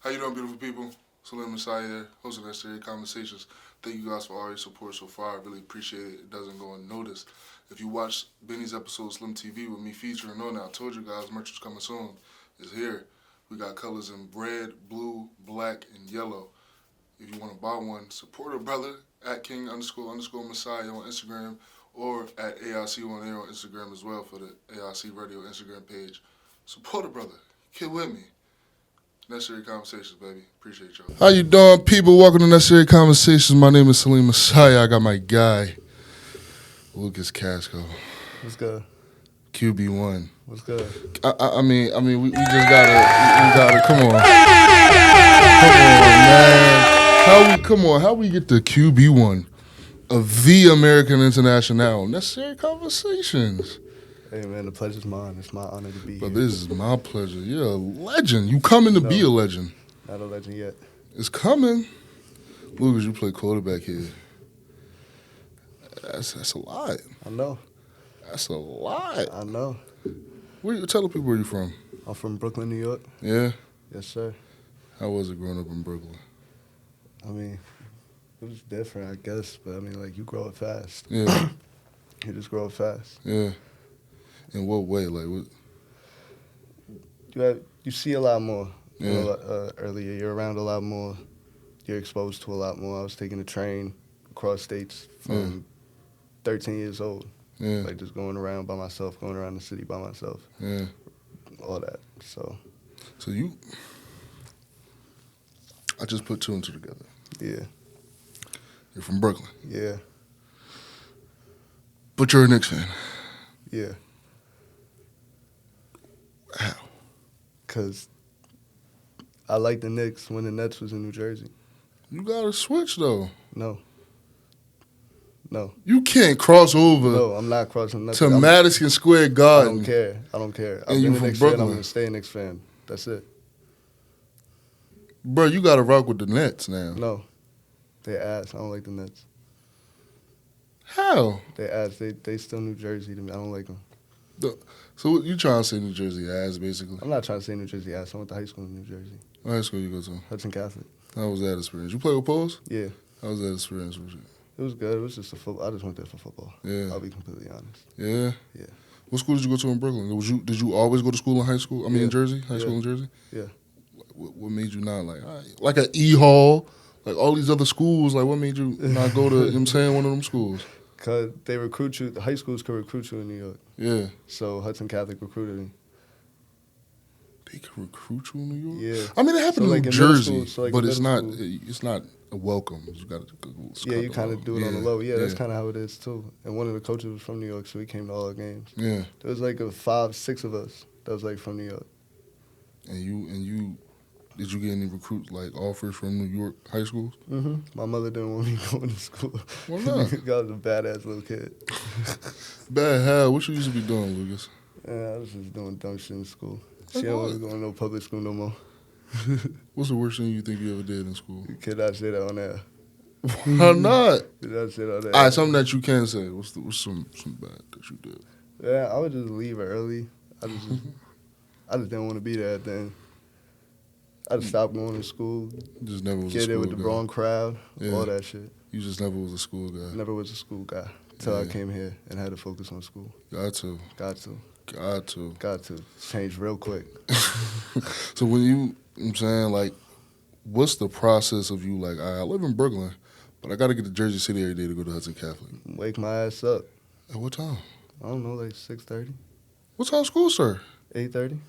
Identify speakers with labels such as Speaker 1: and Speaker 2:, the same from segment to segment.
Speaker 1: How you doing, beautiful people? Saleem here, hosting Necessary Conversations. Thank you guys for all your support so far. I really appreciate it. It doesn't go unnoticed. If you watch Benny's episode Slim TV with me featuring on it, I told you guys merch is coming soon. It's here. We got colors in red, blue, black, and yellow. If you want to buy one, support a brother at King_Messiah on Instagram or at AIC on air on Instagram as well for the AIC Radio Instagram page. Support a brother. Get with me. Necessary Conversations, baby. Appreciate y'all. How you doing, people? Welcome to Necessary Conversations. My name is Saleem Messiah. I got my guy, Lukas Kasko.
Speaker 2: What's good?
Speaker 1: QB1.
Speaker 2: What's good?
Speaker 1: I mean, we just gotta, come on. Come on, man. How we get the QB1 of the American International? Necessary Conversations.
Speaker 2: Hey, man, the pleasure's mine. It's my honor to be
Speaker 1: But
Speaker 2: here.
Speaker 1: this is my pleasure. You're a legend. You coming to be a legend.
Speaker 2: Not a legend yet.
Speaker 1: It's coming. Lukas, you play quarterback here. That's a lot.
Speaker 2: I know.
Speaker 1: That's a lot.
Speaker 2: I know.
Speaker 1: Tell the people where you're from.
Speaker 2: I'm from Brooklyn, New York.
Speaker 1: Yeah?
Speaker 2: Yes, sir.
Speaker 1: How was it growing up in Brooklyn?
Speaker 2: I mean, it was different, I guess. But, I mean, like, you grow up fast.
Speaker 1: Yeah.
Speaker 2: You just grow up fast.
Speaker 1: Yeah. In what way? Like what?
Speaker 2: You see a lot more.
Speaker 1: Yeah.
Speaker 2: You know, earlier, you're around a lot more. You're exposed to a lot more. I was taking a train across states from 13 years old.
Speaker 1: Yeah.
Speaker 2: Like, just going around by myself, going around the city by myself.
Speaker 1: Yeah.
Speaker 2: All that. So
Speaker 1: I just put two and two together.
Speaker 2: yeah.
Speaker 1: You're from Brooklyn.
Speaker 2: Yeah.
Speaker 1: But you're a Knicks fan.
Speaker 2: Yeah.
Speaker 1: How?
Speaker 2: Because I liked the Knicks when the Nets was in New Jersey.
Speaker 1: You gotta switch though.
Speaker 2: No.
Speaker 1: You can't cross over
Speaker 2: No, I'm not crossing nothing.
Speaker 1: to Madison Square
Speaker 2: I
Speaker 1: Garden.
Speaker 2: don't care. I've
Speaker 1: And you
Speaker 2: been a
Speaker 1: from
Speaker 2: Knicks fan. I'm
Speaker 1: Brooklyn.
Speaker 2: going to stay a Knicks fan. That's it.
Speaker 1: Bro, you gotta rock with the Nets now.
Speaker 2: No. They ass. I don't like the Nets.
Speaker 1: How?
Speaker 2: They ass. They still New Jersey to me. I don't like them.
Speaker 1: So you trying to say New Jersey ass, basically?
Speaker 2: I'm not trying to say New Jersey ass. I went to high school in New Jersey.
Speaker 1: What high school you go to?
Speaker 2: Hudson Catholic.
Speaker 1: How was that experience? You play with Poles?
Speaker 2: Yeah.
Speaker 1: How was that experience with you?
Speaker 2: It was good. It was just a football. I just went there for football.
Speaker 1: Yeah.
Speaker 2: I'll be completely honest.
Speaker 1: Yeah?
Speaker 2: Yeah.
Speaker 1: What school did you go to in Brooklyn? Did you always go to school in high school? I mean, in Jersey? High school
Speaker 2: Yeah.
Speaker 1: in Jersey?
Speaker 2: Yeah.
Speaker 1: What made you not like, all right, like an E-Hall, like all these other schools, like what made you not go to, you know what I'm saying, one of them schools?
Speaker 2: Because they recruit you. The high schools can recruit you in New York.
Speaker 1: Yeah.
Speaker 2: So Hudson Catholic recruited me.
Speaker 1: They can recruit you in New York?
Speaker 2: Yeah.
Speaker 1: I mean, it happened
Speaker 2: So,
Speaker 1: in
Speaker 2: like,
Speaker 1: New
Speaker 2: in middle
Speaker 1: Jersey,
Speaker 2: school, so, like,
Speaker 1: but
Speaker 2: in
Speaker 1: it's
Speaker 2: middle
Speaker 1: not a welcome. You got to
Speaker 2: Yeah, you kind of do it on the low. Yeah, that's kind of how it is, too. And one of the coaches was from New York, so he came to all our games.
Speaker 1: Yeah.
Speaker 2: There was like 5, 6 of us that was like from New York.
Speaker 1: And you did you get any recruit like offers from New York high schools?
Speaker 2: Mm-hmm. My mother didn't want me going to school.
Speaker 1: Why not?
Speaker 2: I was a badass little kid.
Speaker 1: Bad hell. What you used to be doing, Lucas?
Speaker 2: Yeah, I was just doing dumb shit in school.
Speaker 1: Like
Speaker 2: She don't
Speaker 1: what?
Speaker 2: want me going to no public school no more.
Speaker 1: What's the worst thing you think you ever did in school?
Speaker 2: You cannot say that on air.
Speaker 1: Why not?
Speaker 2: You cannot say that on air.
Speaker 1: All right, something that you can say. What's some bad that you did?
Speaker 2: Yeah, I would just leave early. I just didn't want to be there at the end. I just stopped going to school.
Speaker 1: Just never was a
Speaker 2: Get
Speaker 1: school
Speaker 2: there with the
Speaker 1: guy.
Speaker 2: wrong crowd,
Speaker 1: Yeah.
Speaker 2: all that shit.
Speaker 1: You just never was a school guy.
Speaker 2: Never was a school guy until I
Speaker 1: Yeah.
Speaker 2: came here and had to focus on school.
Speaker 1: Got to.
Speaker 2: Got to.
Speaker 1: Got to.
Speaker 2: Change real quick.
Speaker 1: So when I'm saying, like, what's the process of you, like, I live in Brooklyn, but I got to get to Jersey City every day to go to Hudson Catholic.
Speaker 2: Wake my ass up.
Speaker 1: At what time?
Speaker 2: I don't know, like 6:30,
Speaker 1: What time school start?
Speaker 2: 8:30.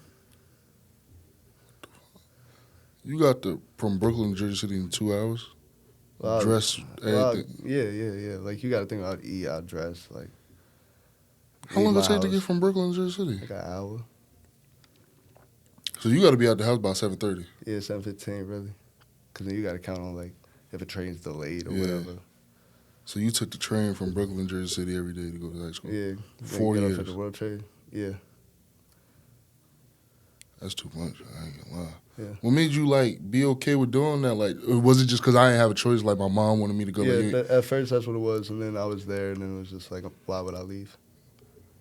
Speaker 1: You got from Brooklyn to Jersey City in 2 hours?
Speaker 2: Well,
Speaker 1: Dress, everything.
Speaker 2: Yeah. Like, you got to think about eat, I dress. Like,
Speaker 1: How long
Speaker 2: leave
Speaker 1: does it
Speaker 2: my
Speaker 1: take to
Speaker 2: house.
Speaker 1: get from Brooklyn to Jersey City?
Speaker 2: Like an hour.
Speaker 1: So you got to be out the house by 7:30.
Speaker 2: Yeah, 7:15, really. Because then you got to count on, like, if a train's delayed or
Speaker 1: Yeah.
Speaker 2: whatever.
Speaker 1: So you took the train from Brooklyn to Jersey City every day to go to high school?
Speaker 2: Yeah.
Speaker 1: 4
Speaker 2: Then get
Speaker 1: years.
Speaker 2: off at the World Trade. Yeah.
Speaker 1: That's too much. I ain't gonna lie.
Speaker 2: Yeah.
Speaker 1: What made you like be okay with doing that? Like, or was it just because I didn't have a choice? Like, my mom wanted me to go.
Speaker 2: Yeah,
Speaker 1: like,
Speaker 2: at first that's what it was, and then I was there, and then it was just like, why would I leave?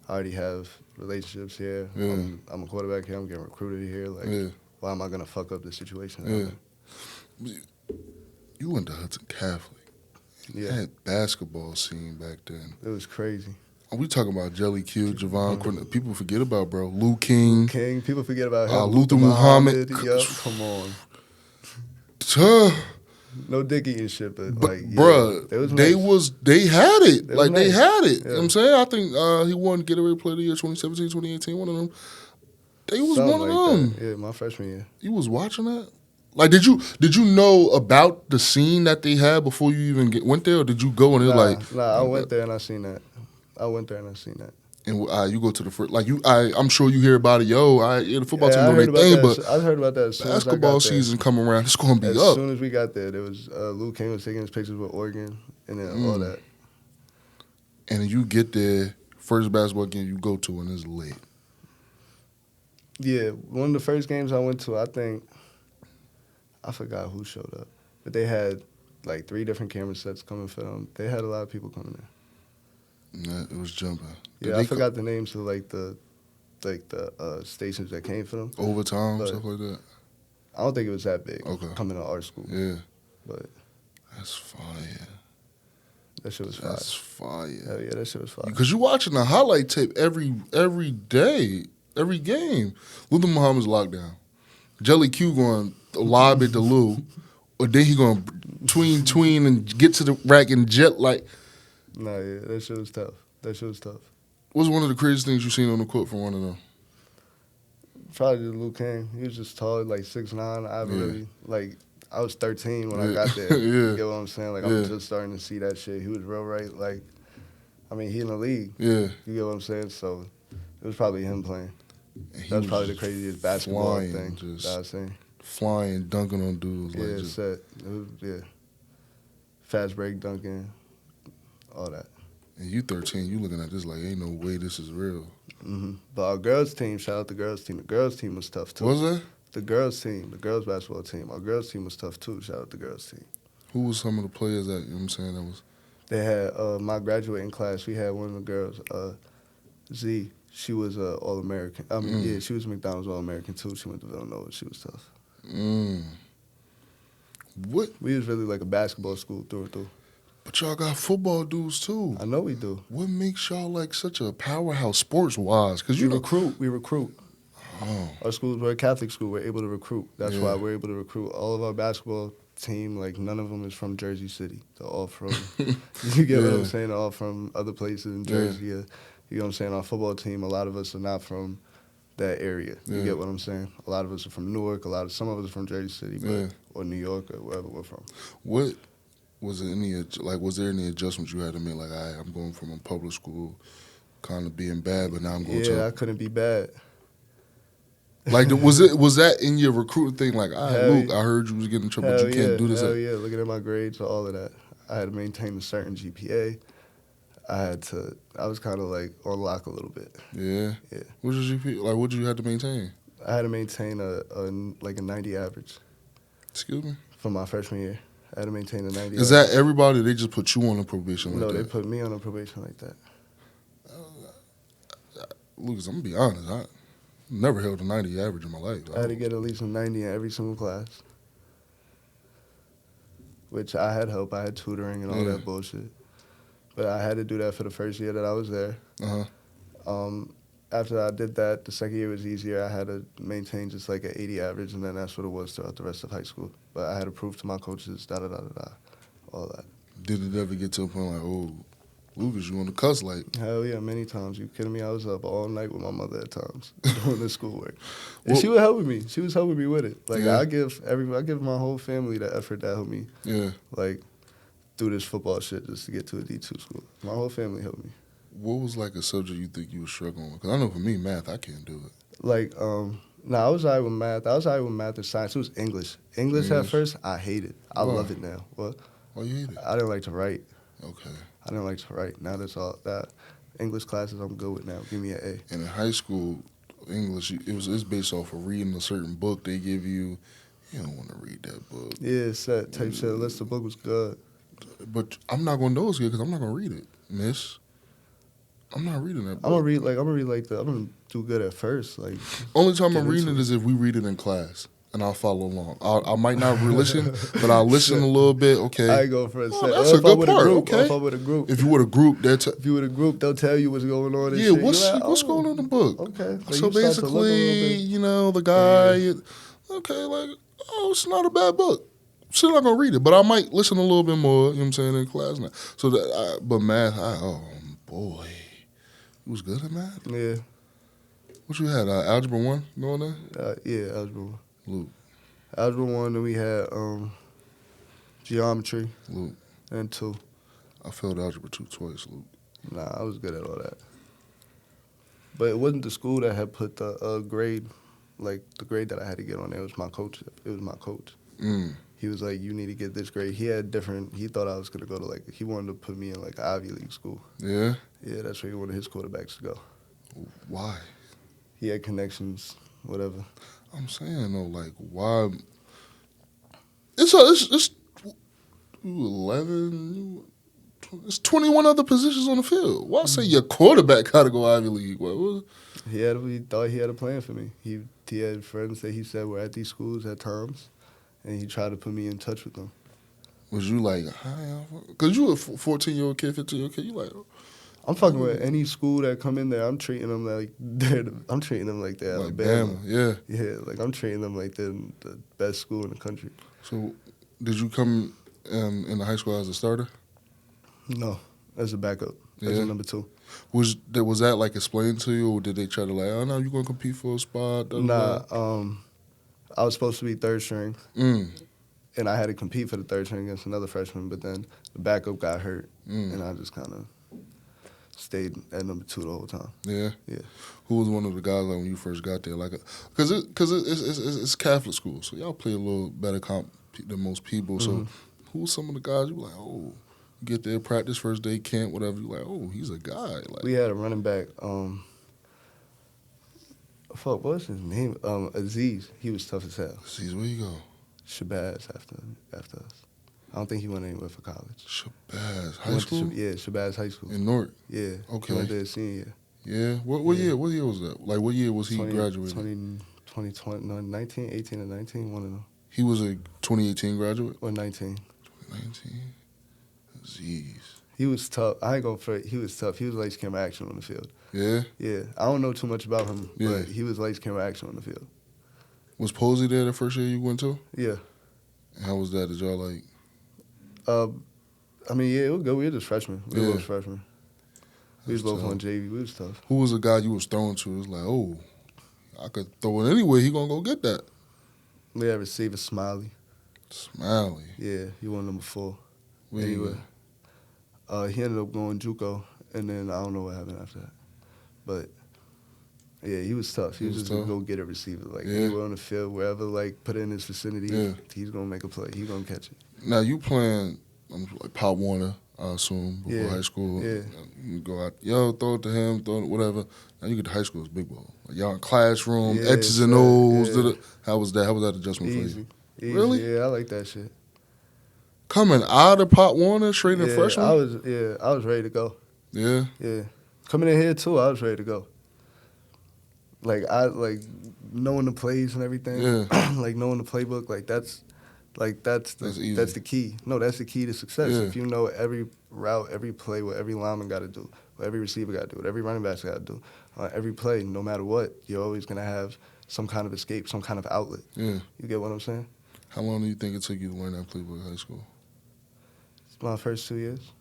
Speaker 2: I already have relationships here.
Speaker 1: Yeah.
Speaker 2: I'm a quarterback here. I'm getting recruited here. Like,
Speaker 1: yeah.
Speaker 2: why am I gonna fuck up the situation?
Speaker 1: Yeah. You went to Hudson Catholic.
Speaker 2: Yeah.
Speaker 1: That basketball scene back then.
Speaker 2: It was crazy.
Speaker 1: We talking about Jelly Q, Javon Cornell. People forget about, bro. Lou King.
Speaker 2: People forget about him.
Speaker 1: Luther Muhammad.
Speaker 2: Yup, come on. No dick eating shit, but
Speaker 1: bruh, they had it. They had it. You know what I'm saying? I think he won Gatorade Player of the Year 2017, 2018, one of them. They was
Speaker 2: something
Speaker 1: one of them.
Speaker 2: That. Yeah, my freshman year.
Speaker 1: You was watching that? Like, did you know about the scene that they had before you even went there, or did you go and it was like?
Speaker 2: Nah, I went there and I seen that.
Speaker 1: And you go to the first, I'm sure you hear about it. The football team doing their thing, but
Speaker 2: I heard about that. As soon
Speaker 1: basketball season come around, it's gonna be
Speaker 2: up.
Speaker 1: As
Speaker 2: soon as we got there, there was Luke King was taking his pictures with Oregon and then all that.
Speaker 1: And then you get there, first basketball game you go to, and it's lit.
Speaker 2: Yeah, one of the first games I went to, I forgot who showed up, but they had like 3 different camera sets coming for them. They had a lot of people coming there.
Speaker 1: Yeah, it was jumping.
Speaker 2: I forgot the names of the stations that came for them.
Speaker 1: Overtime, stuff like that.
Speaker 2: I don't think it was that big.
Speaker 1: Okay.
Speaker 2: Coming to our school.
Speaker 1: Yeah.
Speaker 2: But
Speaker 1: that's fire.
Speaker 2: That shit was fire.
Speaker 1: That's fire.
Speaker 2: Hell yeah, that shit was fire.
Speaker 1: Because you watching the highlight tape every day, every game. Luther Muhammad's lockdown. Jelly Q going to lob it to Lou, or then he going to tween and get to the rack and jet like.
Speaker 2: Nah, yeah, that shit was tough.
Speaker 1: What's one of the craziest things you seen on the court from one of them?
Speaker 2: Probably just Luke King. He was just tall, like 6'9". I was 13 when I got there.
Speaker 1: Yeah.
Speaker 2: You get what I'm saying? I'm just starting to see that shit. He was real right. He in the league.
Speaker 1: Yeah.
Speaker 2: You get what I'm saying? So it was probably him playing. That was probably the craziest basketball thing that I've seen.
Speaker 1: Flying, dunking on dudes.
Speaker 2: Fast break dunking, all that.
Speaker 1: And you 13, you looking at this like, ain't no way this is real.
Speaker 2: Mm-hmm. But our girls team, shout out the girls team. The girls team was tough too.
Speaker 1: Was that?
Speaker 2: The girls team, the girls basketball team. Our girls team was tough too. Shout out the girls team.
Speaker 1: Who was some of the players that, you know what I'm saying, that was?
Speaker 2: They had my graduating class. We had one of the girls, Z. She was All-American. Yeah, she was McDonald's All-American too. She went to Villanova. She was tough.
Speaker 1: What?
Speaker 2: We was really like a basketball school through and through.
Speaker 1: But y'all got football dudes too.
Speaker 2: I know we do.
Speaker 1: What makes y'all like such a powerhouse sports-wise? Because
Speaker 2: we recruit.
Speaker 1: Oh.
Speaker 2: Our schools were a Catholic school. We're able to recruit. That's why we're able to recruit. All of our basketball team, none of them is from Jersey City. They're all from, you get what I'm saying? They're all from other places in Jersey. You know what I'm saying? Our football team, a lot of us are not from that area. You get what I'm saying? A lot of us are from Newark. Some of us are from Jersey City, or New York, or wherever we're from.
Speaker 1: What was there any adjustments you had to make? I'm going from a public school, kind of being bad, but now I'm going to.
Speaker 2: Yeah, I couldn't be bad.
Speaker 1: Was that in your recruiting thing? Luke, I heard you was getting in trouble, but you can't do this.
Speaker 2: Hell yeah, looking at my grades, all of that. I had to maintain a certain GPA. I was kind of on lock a little bit. Yeah? Yeah.
Speaker 1: What was your GPA? What did you have to maintain?
Speaker 2: I had to maintain a 90 average.
Speaker 1: Excuse me?
Speaker 2: For my freshman year. I had to maintain a 90 average.
Speaker 1: Is that everybody? They just put you on a probation like that?
Speaker 2: No, they put me on a probation like that.
Speaker 1: Lukas, I'm going to be honest. I never held a 90 average in my life.
Speaker 2: I had to get at least a 90 in every single class. Which I had help. I had tutoring and all that bullshit. But I had to do that for the first year that I was there. After I did that, the second year was easier. I had to maintain just an 80 average, and then that's what it was throughout the rest of high school. But I had to prove to my coaches, all that.
Speaker 1: Did it ever get to a point Lukas, you on the cuss
Speaker 2: Hell yeah, many times. You kidding me? I was up all night with my mother at times doing the schoolwork. And she was helping me. She was helping me with it. I give my whole family the effort that helped me. Yeah. Do this football shit just to get to a D2 school. My whole family helped me.
Speaker 1: What was a subject you think you were struggling with? Because I know for me, math, I can't do it.
Speaker 2: I was all right with math. I was all right with math and science. It was English. English at first, I hated. I love it now. What?
Speaker 1: Why you hate it?
Speaker 2: I didn't like to write.
Speaker 1: Okay.
Speaker 2: I didn't like to write. Now that's all that. English classes, I'm good with now. Give me an A.
Speaker 1: And in high school, English, it's based off of reading a certain book they give you. You don't want to read that book.
Speaker 2: Yeah, it's that type shit. Unless the book was good.
Speaker 1: But I'm not going to know it's good because I'm not going to read it, miss. I'm not reading that book.
Speaker 2: I'm gonna do too good at first. Like,
Speaker 1: only time I'm reading it is if we read it in class. And I'll follow along. I might not listen, but I'll listen a little bit. Okay,
Speaker 2: I go for a set.
Speaker 1: That's a good part. Okay,
Speaker 2: if I'm with a group,
Speaker 1: if you with a group,
Speaker 2: they'll tell you what's going on. And
Speaker 1: yeah,
Speaker 2: shit.
Speaker 1: what's going on in the book?
Speaker 2: Okay,
Speaker 1: so basically, the guy, okay, like, oh, it's not a bad book. Still not gonna read it, but I might listen a little bit more. You know what I'm saying, in class now. So but math, oh boy, you was good at math.
Speaker 2: Yeah.
Speaker 1: What you had? Algebra 1 going there?
Speaker 2: Yeah, algebra 1.
Speaker 1: Luke.
Speaker 2: Algebra 1, then we had geometry.
Speaker 1: Luke.
Speaker 2: And 2.
Speaker 1: I failed algebra 2 twice, Luke.
Speaker 2: Nah, I was good at all that. But it wasn't the school that had put the grade, like the grade that I had to get on there. It was my coach. He was like, you need to get this grade. He thought I was going to go to he wanted to put me in like an Ivy League school.
Speaker 1: Yeah?
Speaker 2: Yeah, that's where he wanted his quarterbacks to go.
Speaker 1: Why?
Speaker 2: He had connections, whatever.
Speaker 1: I'm saying though, like, why? It's 11. It's 21 other positions on the field. Why say your quarterback got to go Ivy League?
Speaker 2: He thought he had a plan for me. He had friends that he said were at these schools at times, and he tried to put me in touch with them.
Speaker 1: Was you like, hi? Because you a 14-year-old kid, 15-year-old kid, you like,
Speaker 2: I'm fucking with any school that come in there. I'm treating them like they're Alabama.
Speaker 1: Yeah.
Speaker 2: Yeah, like I'm treating them like they're the best school in the country.
Speaker 1: So, did you come in the high school as a starter?
Speaker 2: No, as a backup. As a number 2.
Speaker 1: Was that like explained to you, or did they try to like, oh no, you gonna compete for a spot?
Speaker 2: Nah, I was supposed to be third string, and I had to compete for the third string against another freshman. But then the backup got hurt, and I just kind of stayed at number 2 the whole time.
Speaker 1: Yeah.
Speaker 2: Yeah.
Speaker 1: Who was one of the guys like when you first got there? Like, because it's Catholic school, so y'all play a little better comp than most people.
Speaker 2: Mm-hmm.
Speaker 1: So, who's some of the guys you like? Oh, you get there, practice first day, camp, whatever. You like, oh, he's a guy. Like,
Speaker 2: we had a running back. What was his name? Aziz. He was tough as hell.
Speaker 1: Aziz, where you go?
Speaker 2: Shabazz after us. I don't think he went anywhere for college.
Speaker 1: Shabazz High School?
Speaker 2: Shabazz High School.
Speaker 1: In Newark?
Speaker 2: Yeah.
Speaker 1: Okay.
Speaker 2: He went there senior.
Speaker 1: Yeah. What year? What year was that? Like, what year was he graduating?
Speaker 2: 2020, no, 19, 18 or 19, one of them.
Speaker 1: He was a 2018 graduate?
Speaker 2: Or 19.
Speaker 1: 2019? Aziz.
Speaker 2: He was tough. I ain't gonna fret. He was tough. He was lights, camera, action on the field.
Speaker 1: Yeah?
Speaker 2: Yeah. I don't know too much about him, but he was lights, camera, action on the field.
Speaker 1: Was Posey there the first year you went to?
Speaker 2: Yeah.
Speaker 1: And how was that? Did y'all like...
Speaker 2: I mean, yeah, it was good. We were just freshmen. We were both freshmen. We was both on JV. We was tough.
Speaker 1: Who was the guy you was throwing to? It was like, oh, I could throw it anywhere. He gonna go get that.
Speaker 2: We had receiver Smiley.
Speaker 1: Smiley?
Speaker 2: Yeah, he won number 4.
Speaker 1: Where
Speaker 2: anyway, he ended up going JUCO, and then I don't know what happened after that. But yeah, he was tough. He was just a go-getter receiver. Like, anywhere on the field, wherever, like, put it in his vicinity, he's going to make a play. He's going to catch it.
Speaker 1: Now, you playing like Pop Warner, I assume, before high school.
Speaker 2: Yeah.
Speaker 1: You go out, throw it to him, throw it, whatever. Now you get to high school, it's big ball. Like, y'all in classroom, X's and O's.
Speaker 2: Yeah.
Speaker 1: How was that? How was that adjustment for you?
Speaker 2: Easy.
Speaker 1: Really?
Speaker 2: Yeah, I like that shit.
Speaker 1: Coming out of Pop Warner, straight in freshman?
Speaker 2: I was ready to go.
Speaker 1: Yeah?
Speaker 2: Yeah. Coming in here, too, I was ready to go. Like, knowing the plays and everything.
Speaker 1: Yeah.
Speaker 2: Like, knowing the playbook, that's
Speaker 1: easy.
Speaker 2: That's the key. No, that's the key to success.
Speaker 1: Yeah.
Speaker 2: If you know every route, every play, what every lineman got to do, what every receiver got to do, what every running back's got to do, every play, no matter what, you're always going to have some kind of escape, some kind of outlet.
Speaker 1: Yeah.
Speaker 2: You get what I'm saying?
Speaker 1: How long do you think it took you to learn that playbook in high school?
Speaker 2: It's my first 2 years.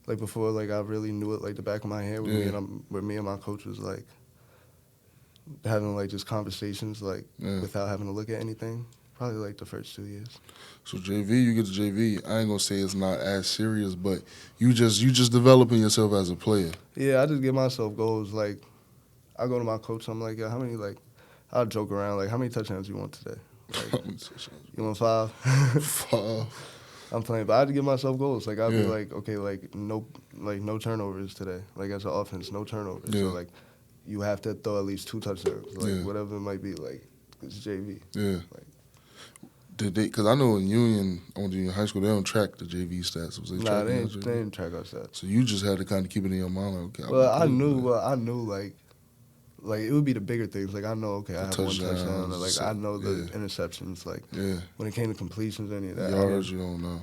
Speaker 2: Like, before, like, I really knew it like the back of my hand where me and my coach was, like, having, like, just conversations, like, without having to look at anything. Probably like the first 2 years.
Speaker 1: So JV, you get to JV. I ain't gonna say it's not as serious, but you just developing yourself as a player.
Speaker 2: Yeah, I just give myself goals. Like, I go to my coach. I'm like, how many? Like, I'll joke around. Like, how many touchdowns you want today? Like, you want 5?
Speaker 1: 5.
Speaker 2: I'm playing, but I just give myself goals. Like, I'll be like, okay, no turnovers today. Like, as an offense, no turnovers.
Speaker 1: Yeah.
Speaker 2: So like, you have to throw at least 2 touchdowns. Like, whatever it might be. Like, it's JV.
Speaker 1: Yeah.
Speaker 2: Like,
Speaker 1: did they? Because I know in Union, on junior high school, they don't track the JV stats. Was they
Speaker 2: they didn't track our stats.
Speaker 1: So you just had to kind of keep it in your mind, like, okay.
Speaker 2: Well, I knew, Like, it would be the bigger things. Like, I know, okay, I have one
Speaker 1: touchdowns,
Speaker 2: touchdown. Or, like, I know the
Speaker 1: yeah.
Speaker 2: interceptions. Like,
Speaker 1: Yeah.
Speaker 2: when it came to completions, any of that.
Speaker 1: Yards, you don't know.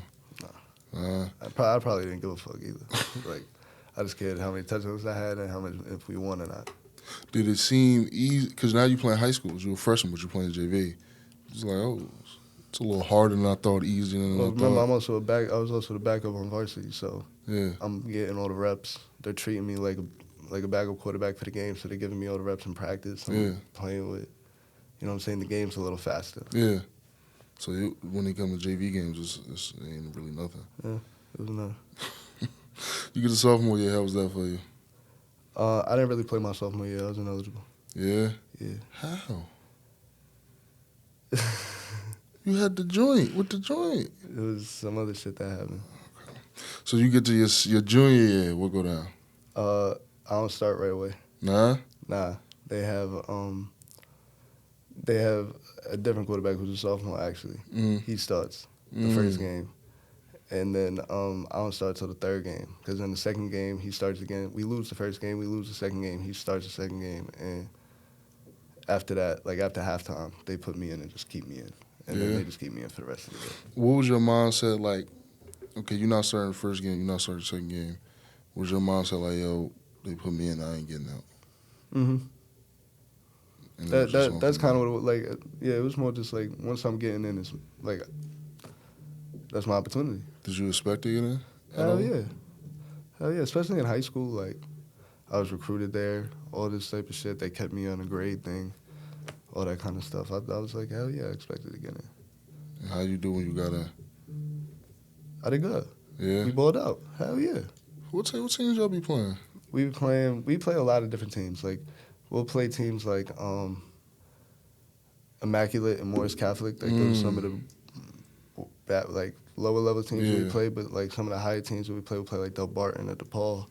Speaker 2: I probably didn't give a fuck either. Like, I just cared how many touchdowns I had and how much if we won or not.
Speaker 1: Did it seem easy? Because now you playing high school. You were a freshman, but you playing JV. It's like, oh, it's a little harder than I thought, easier than I thought.
Speaker 2: Remember, I was also the backup on varsity, so
Speaker 1: yeah.
Speaker 2: I'm getting all the reps. They're treating me like a backup quarterback for the game, so they're giving me all the reps in practice. I'm playing with, you know what I'm saying, the game's a little faster.
Speaker 1: Yeah. So when they come to JV games, it ain't really nothing.
Speaker 2: Yeah, it was nothing.
Speaker 1: You get a sophomore year, how was that for you?
Speaker 2: I didn't really play my sophomore year. I was ineligible.
Speaker 1: Yeah?
Speaker 2: Yeah.
Speaker 1: How? You had the joint. With the joint?
Speaker 2: It was some other shit that happened.
Speaker 1: Okay. So you get to your junior year, what go down?
Speaker 2: I don't start right away.
Speaker 1: Nah?
Speaker 2: Nah. They have a different quarterback who's a sophomore, actually. He starts the first game. And then I don't start till the third game. Because in the second game, he starts again. We lose the first game. We lose the second game. He starts the second game. And after that, like after halftime, they put me in and just keep me in. And then they just keep me in for the rest of the game.
Speaker 1: What was your mindset like? Okay, you're not starting the first game. You're not starting the second game. What was your mindset like, yo, they put me in, I ain't getting out?
Speaker 2: That's kind of what it was like. Yeah, it was more just like once I'm getting in, it's like that's my opportunity.
Speaker 1: Did you expect to get in?
Speaker 2: Hell yeah. Especially in high school, like I was recruited there, all this type of shit. They kept me on a grade thing, all that kind of stuff. I was like, hell yeah, I expected to get in.
Speaker 1: And how you do when you got in?
Speaker 2: I did good.
Speaker 1: Yeah.
Speaker 2: We balled out. Hell yeah.
Speaker 1: What teams y'all be playing?
Speaker 2: We play a lot of different teams. Like we'll play teams like Immaculate and Morris Catholic. Like those are some of the like lower level teams we play, but like some of the higher teams we play like Del Barton or DePaul.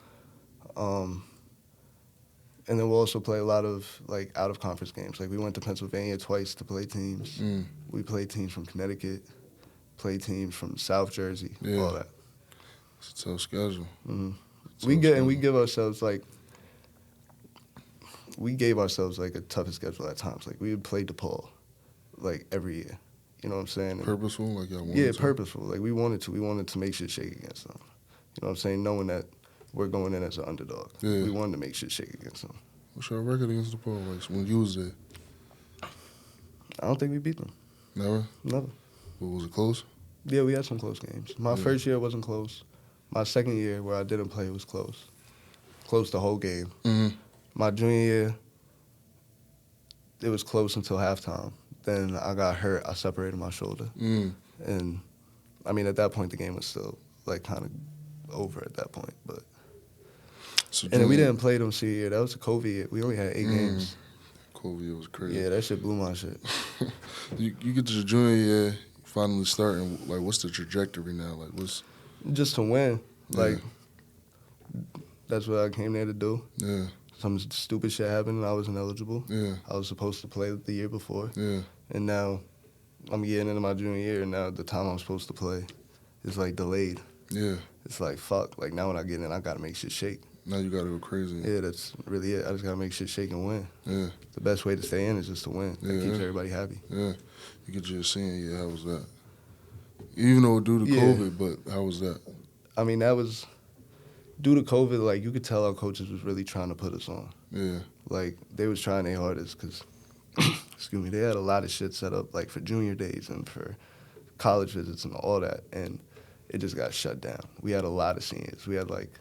Speaker 2: And then we'll also play a lot of like out of conference games. Like we went to Pennsylvania twice to play teams. We played teams from Connecticut, play teams from South Jersey, all that.
Speaker 1: It's a tough schedule.
Speaker 2: We gave ourselves like a tougher schedule at times. Like we would play DePaul like every year. You know what I'm saying?
Speaker 1: Purposeful, like y'all wanted
Speaker 2: to? Yeah,
Speaker 1: to?
Speaker 2: purposeful. Like we wanted to make shit shake against them. You know what I'm saying? Knowing that we're going in as an underdog.
Speaker 1: Yeah.
Speaker 2: We wanted to make shit shake against them.
Speaker 1: What's your record against DePaul like when you was there?
Speaker 2: I don't think we beat them.
Speaker 1: Never?
Speaker 2: Never.
Speaker 1: But was it close?
Speaker 2: Yeah, we had some close games. My first year wasn't close. My second year, where I didn't play, was close. Close the whole game. My junior year, it was close until halftime. Then I got hurt. I separated my shoulder. And, I mean, at that point, the game was still, like, kind of over at that point. But and then we didn't play them senior year. That was the COVID year. We only had 8 games.
Speaker 1: COVID year was crazy.
Speaker 2: Yeah, that shit blew my shit.
Speaker 1: You get to your junior year, finally starting. Like, what's the trajectory now? Like, what's...
Speaker 2: Just to win. Like, that's what I came there to do.
Speaker 1: Yeah.
Speaker 2: Some stupid shit happened and I was ineligible.
Speaker 1: Yeah.
Speaker 2: I was supposed to play the year before.
Speaker 1: Yeah.
Speaker 2: And now I'm getting into my junior year, and now the time I'm supposed to play is, like, delayed.
Speaker 1: Yeah.
Speaker 2: It's like, fuck. Like, now when I get in, I got to make shit shake.
Speaker 1: Now you got to go crazy.
Speaker 2: Yeah, that's really it. I just got to make shit shake and win.
Speaker 1: Yeah.
Speaker 2: The best way to stay in is just to win. That keeps everybody happy.
Speaker 1: Yeah. You get your senior year. How was that? Even though due to COVID, but how was that?
Speaker 2: I mean, that was due to COVID. Like, you could tell our coaches was really trying to put us on.
Speaker 1: Yeah.
Speaker 2: Like, they was trying their hardest because, excuse me, they had a lot of shit set up, like, for junior days and for college visits and all that, and it just got shut down. We had a lot of seniors. We had, like,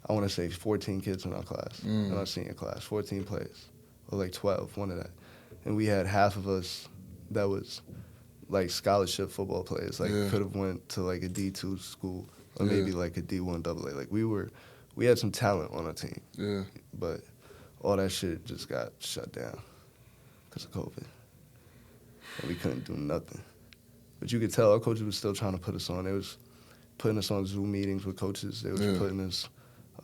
Speaker 2: I want to say 14 kids in our class, in our senior class, 14 players, or like 12, one of that. And we had half of us that was, like, scholarship football players, like, could have went to, like, a D2 school or maybe, like, a D1 AA. Like, we had some talent on our team.
Speaker 1: Yeah.
Speaker 2: But all that shit just got shut down because of COVID. And we couldn't do nothing. But you could tell our coaches was still trying to put us on. They was putting us on Zoom meetings with coaches. They was putting us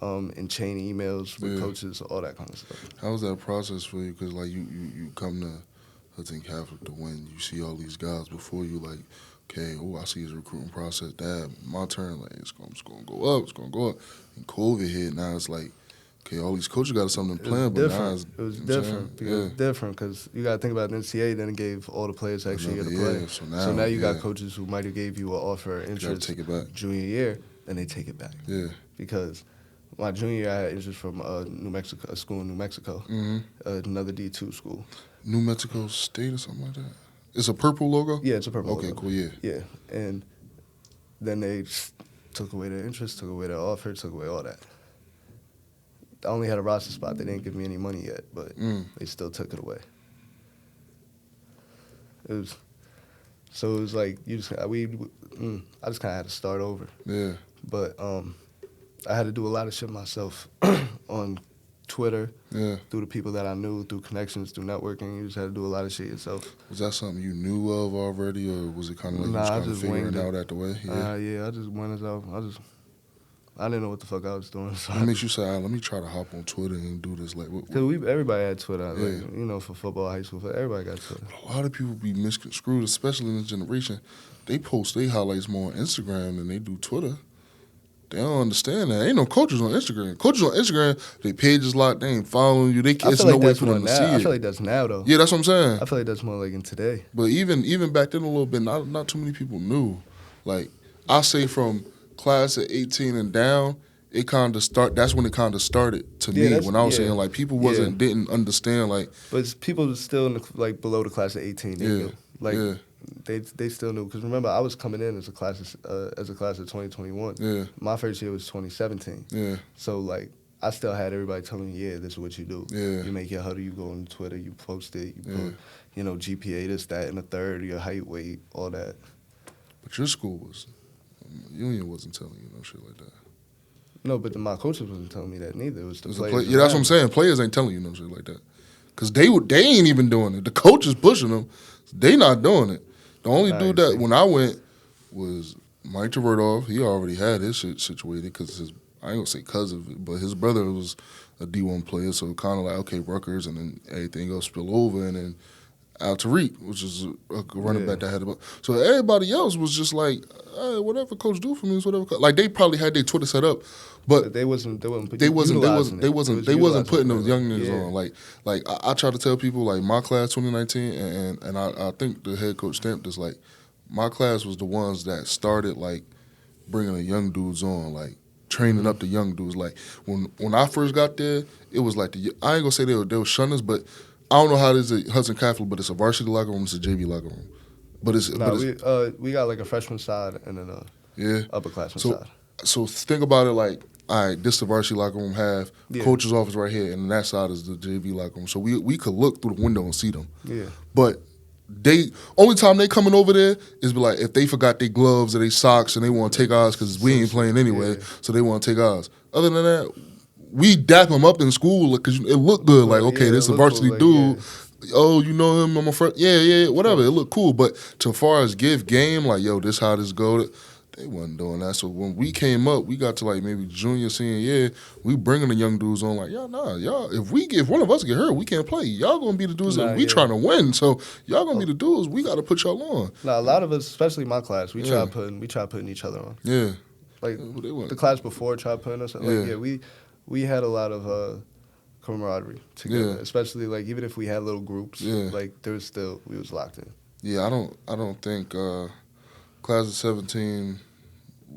Speaker 2: in chain emails with coaches, all that kind of stuff.
Speaker 1: How was that process for you? Because, like, you come to Hudson Catholic to win. You see all these guys before you, like, okay, I see his recruiting process. Dad, my turn. Like, it's going to go up. It's going to go up. And COVID hit. Now it's like Okay, all these coaches got something
Speaker 2: It was
Speaker 1: planned, but now
Speaker 2: different. It was different. It was different because you got to think about the NCAA then gave all the players actually get to play. So now you got coaches who might have gave you an offer or interest
Speaker 1: take it back.
Speaker 2: junior year, and they take it back.
Speaker 1: Yeah.
Speaker 2: Because my junior year, I had interest from New Mexico, a school in New Mexico, another D2 school.
Speaker 1: New Mexico State or something like that? It's a purple logo?
Speaker 2: Yeah, it's a purple logo.
Speaker 1: Okay, cool, yeah.
Speaker 2: Yeah, and then they took away their interest, took away their offer, took away all that. I only had a roster spot. They didn't give me any money yet, but they still took it away. It was like I just kind of had to start over.
Speaker 1: Yeah.
Speaker 2: But I had to do a lot of shit myself on Twitter, through the people that I knew, through connections, through networking. You just had to do a lot of shit yourself.
Speaker 1: Was that something you knew of already, or was it kind of like you was kind of figuring it out at the way?
Speaker 2: Yeah, I just went as I didn't know what the fuck I was doing. So
Speaker 1: what makes you say, let me try to hop on Twitter and do this? Like,
Speaker 2: because everybody had Twitter, like, for football, high school, everybody got Twitter.
Speaker 1: A lot of people be misconstrued, especially in this generation. They post their highlights more on Instagram than they do Twitter. They don't understand that. Ain't no coaches on Instagram. Coaches on Instagram, their page is locked. They ain't following you. It's no way for them to see it.
Speaker 2: I feel like that's now, though.
Speaker 1: Yeah, that's what I'm saying.
Speaker 2: I feel like that's more like in today.
Speaker 1: But even back then a little bit, not too many people knew. Like, I say from class of 18 and down, that's when it kind of started to me. When I was saying, like, people didn't understand, like.
Speaker 2: But people still like below the class of 18. They knew. Like, they still knew, because remember, I was coming in as a class of 2021. Yeah. My first year was 2017. Yeah. So like, I still had everybody telling me, this is what you do. Yeah. You make your huddle, you go on Twitter, you post it, you put, GPA, this, that, and the third, your height, weight, all that.
Speaker 1: But your school Union wasn't telling you no shit like that.
Speaker 2: No, but my coaches wasn't telling me that neither. It was the players.
Speaker 1: That's what I'm saying. Players ain't telling you no shit like that, because they ain't even doing it. The coaches pushing them. They not doing it. The only dude that when I went was Mike Tverdoff. He already had his shit situated because I ain't gonna say cousin, but his brother was a D1 player, so kind of like, okay, Rutgers, and then everything else spill over, and then Al Tariq, which is a running back that had it. So everybody else was just like, whatever coach do for me is whatever. Like, they probably had their Twitter set up, but they wasn't putting those young niggas on. Like I try to tell people, like, my class 2019, and I think the head coach stamped this, like, my class was the ones that started, like, bringing the young dudes on, like, training up the young dudes. Like, when I first got there, it was like I ain't gonna say they were shunners, but I don't know how it is at Hudson Catholic, but it's a varsity locker room, it's a JV locker room.
Speaker 2: We got like a freshman side and then upperclassman side. So
Speaker 1: think about it like, all right, this is the varsity locker room half, coach's office right here, and that side is the JV locker room. So we could look through the window and see them. Yeah. But only time they coming over there is be like if they forgot their gloves or their socks and they want to take ours because we ain't playing anyway, so they want to take ours. Other than that, we dap them up in school because it looked good. Like, okay, this is a varsity dude. Oh, you know him? I'm a friend. Yeah, whatever. It looked cool. But to far as give game, like, yo, this how this go, they wasn't doing that. So when we came up, we got to like maybe junior, senior year, we bringing the young dudes on like, y'all, if one of us get hurt, we can't play. Y'all gonna be the dudes that we trying to win. So y'all gonna be the dudes. We got to put y'all on.
Speaker 2: A lot of us, especially my class, we try putting each other on. Yeah. Like the class before tried putting us on. Like, we had a lot of camaraderie together, especially like even if we had little groups, like we was locked in.
Speaker 1: Yeah, I don't think class of 17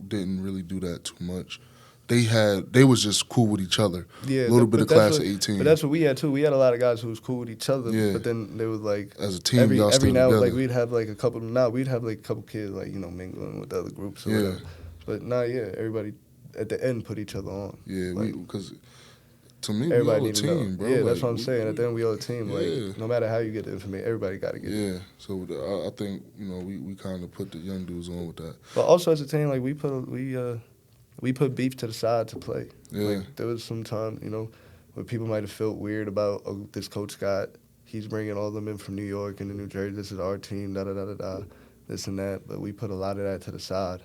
Speaker 1: didn't really do that too much. They was just cool with each other. Yeah, a little bit of class of 18.
Speaker 2: But that's what we had too. We had a lot of guys who was cool with each other. Yeah. But then they was like
Speaker 1: as a team,
Speaker 2: every now
Speaker 1: together.
Speaker 2: Like we'd have like a couple. We'd have like a couple kids like mingling with the other groups. Or whatever. But everybody at the end put each other on.
Speaker 1: Yeah, because to me, we all a team, bro.
Speaker 2: Yeah, like, that's what I'm saying. At the end, we all a team. Like, no matter how you get the information, everybody got to get it.
Speaker 1: Yeah, so I think, we kind of put the young dudes on with that.
Speaker 2: But also as a team, like, we put beef to the side to play. Yeah. Like, there was some time, where people might have felt weird about, this coach he's bringing all them in from New York and New Jersey. This is our team, da-da-da-da-da, this and that. But we put a lot of that to the side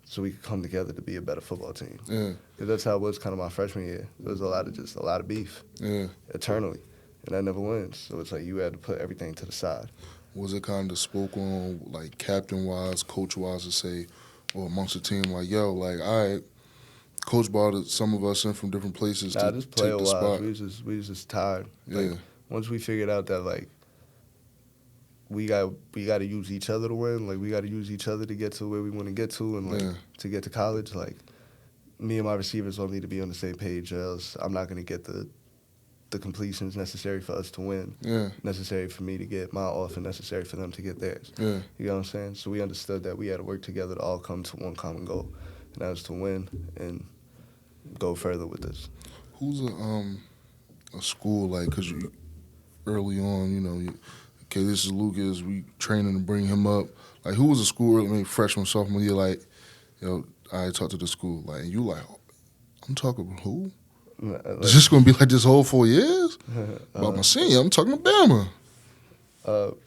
Speaker 2: so we could come together to be a better football team. Yeah. Because that's how it was kind of my freshman year. There was a lot of beef eternally, and that never wins. So it's like you had to put everything to the side.
Speaker 1: Was it kind of spoke on, like, captain-wise, coach-wise, to say, or amongst the team, like, yo, like, all right, Coach brought some of us in from different places to
Speaker 2: just
Speaker 1: take the spot.
Speaker 2: We was just tired.
Speaker 1: Yeah.
Speaker 2: Like, once we figured out that like we got to use each other to win. Like we got to use each other to get to where we want to get to, and like to get to college. Like me and my receivers all need to be on the same page, or else I'm not going to get the completions necessary for us to win.
Speaker 1: Yeah.
Speaker 2: Necessary for me to get my off, and necessary for them to get theirs.
Speaker 1: Yeah.
Speaker 2: You know what I'm saying? So we understood that we had to work together to all come to one common goal, and that was to win and go further with this.
Speaker 1: Who's a school like? Because early on, you know, okay, this is Lukas. We training to bring him up. Like, who was a school early, maybe freshman, sophomore year? Like, yo, I talked to the school. Like, and you like, I'm talking about who? Is this going to be like this whole 4 years? About my senior, I'm talking to Bama.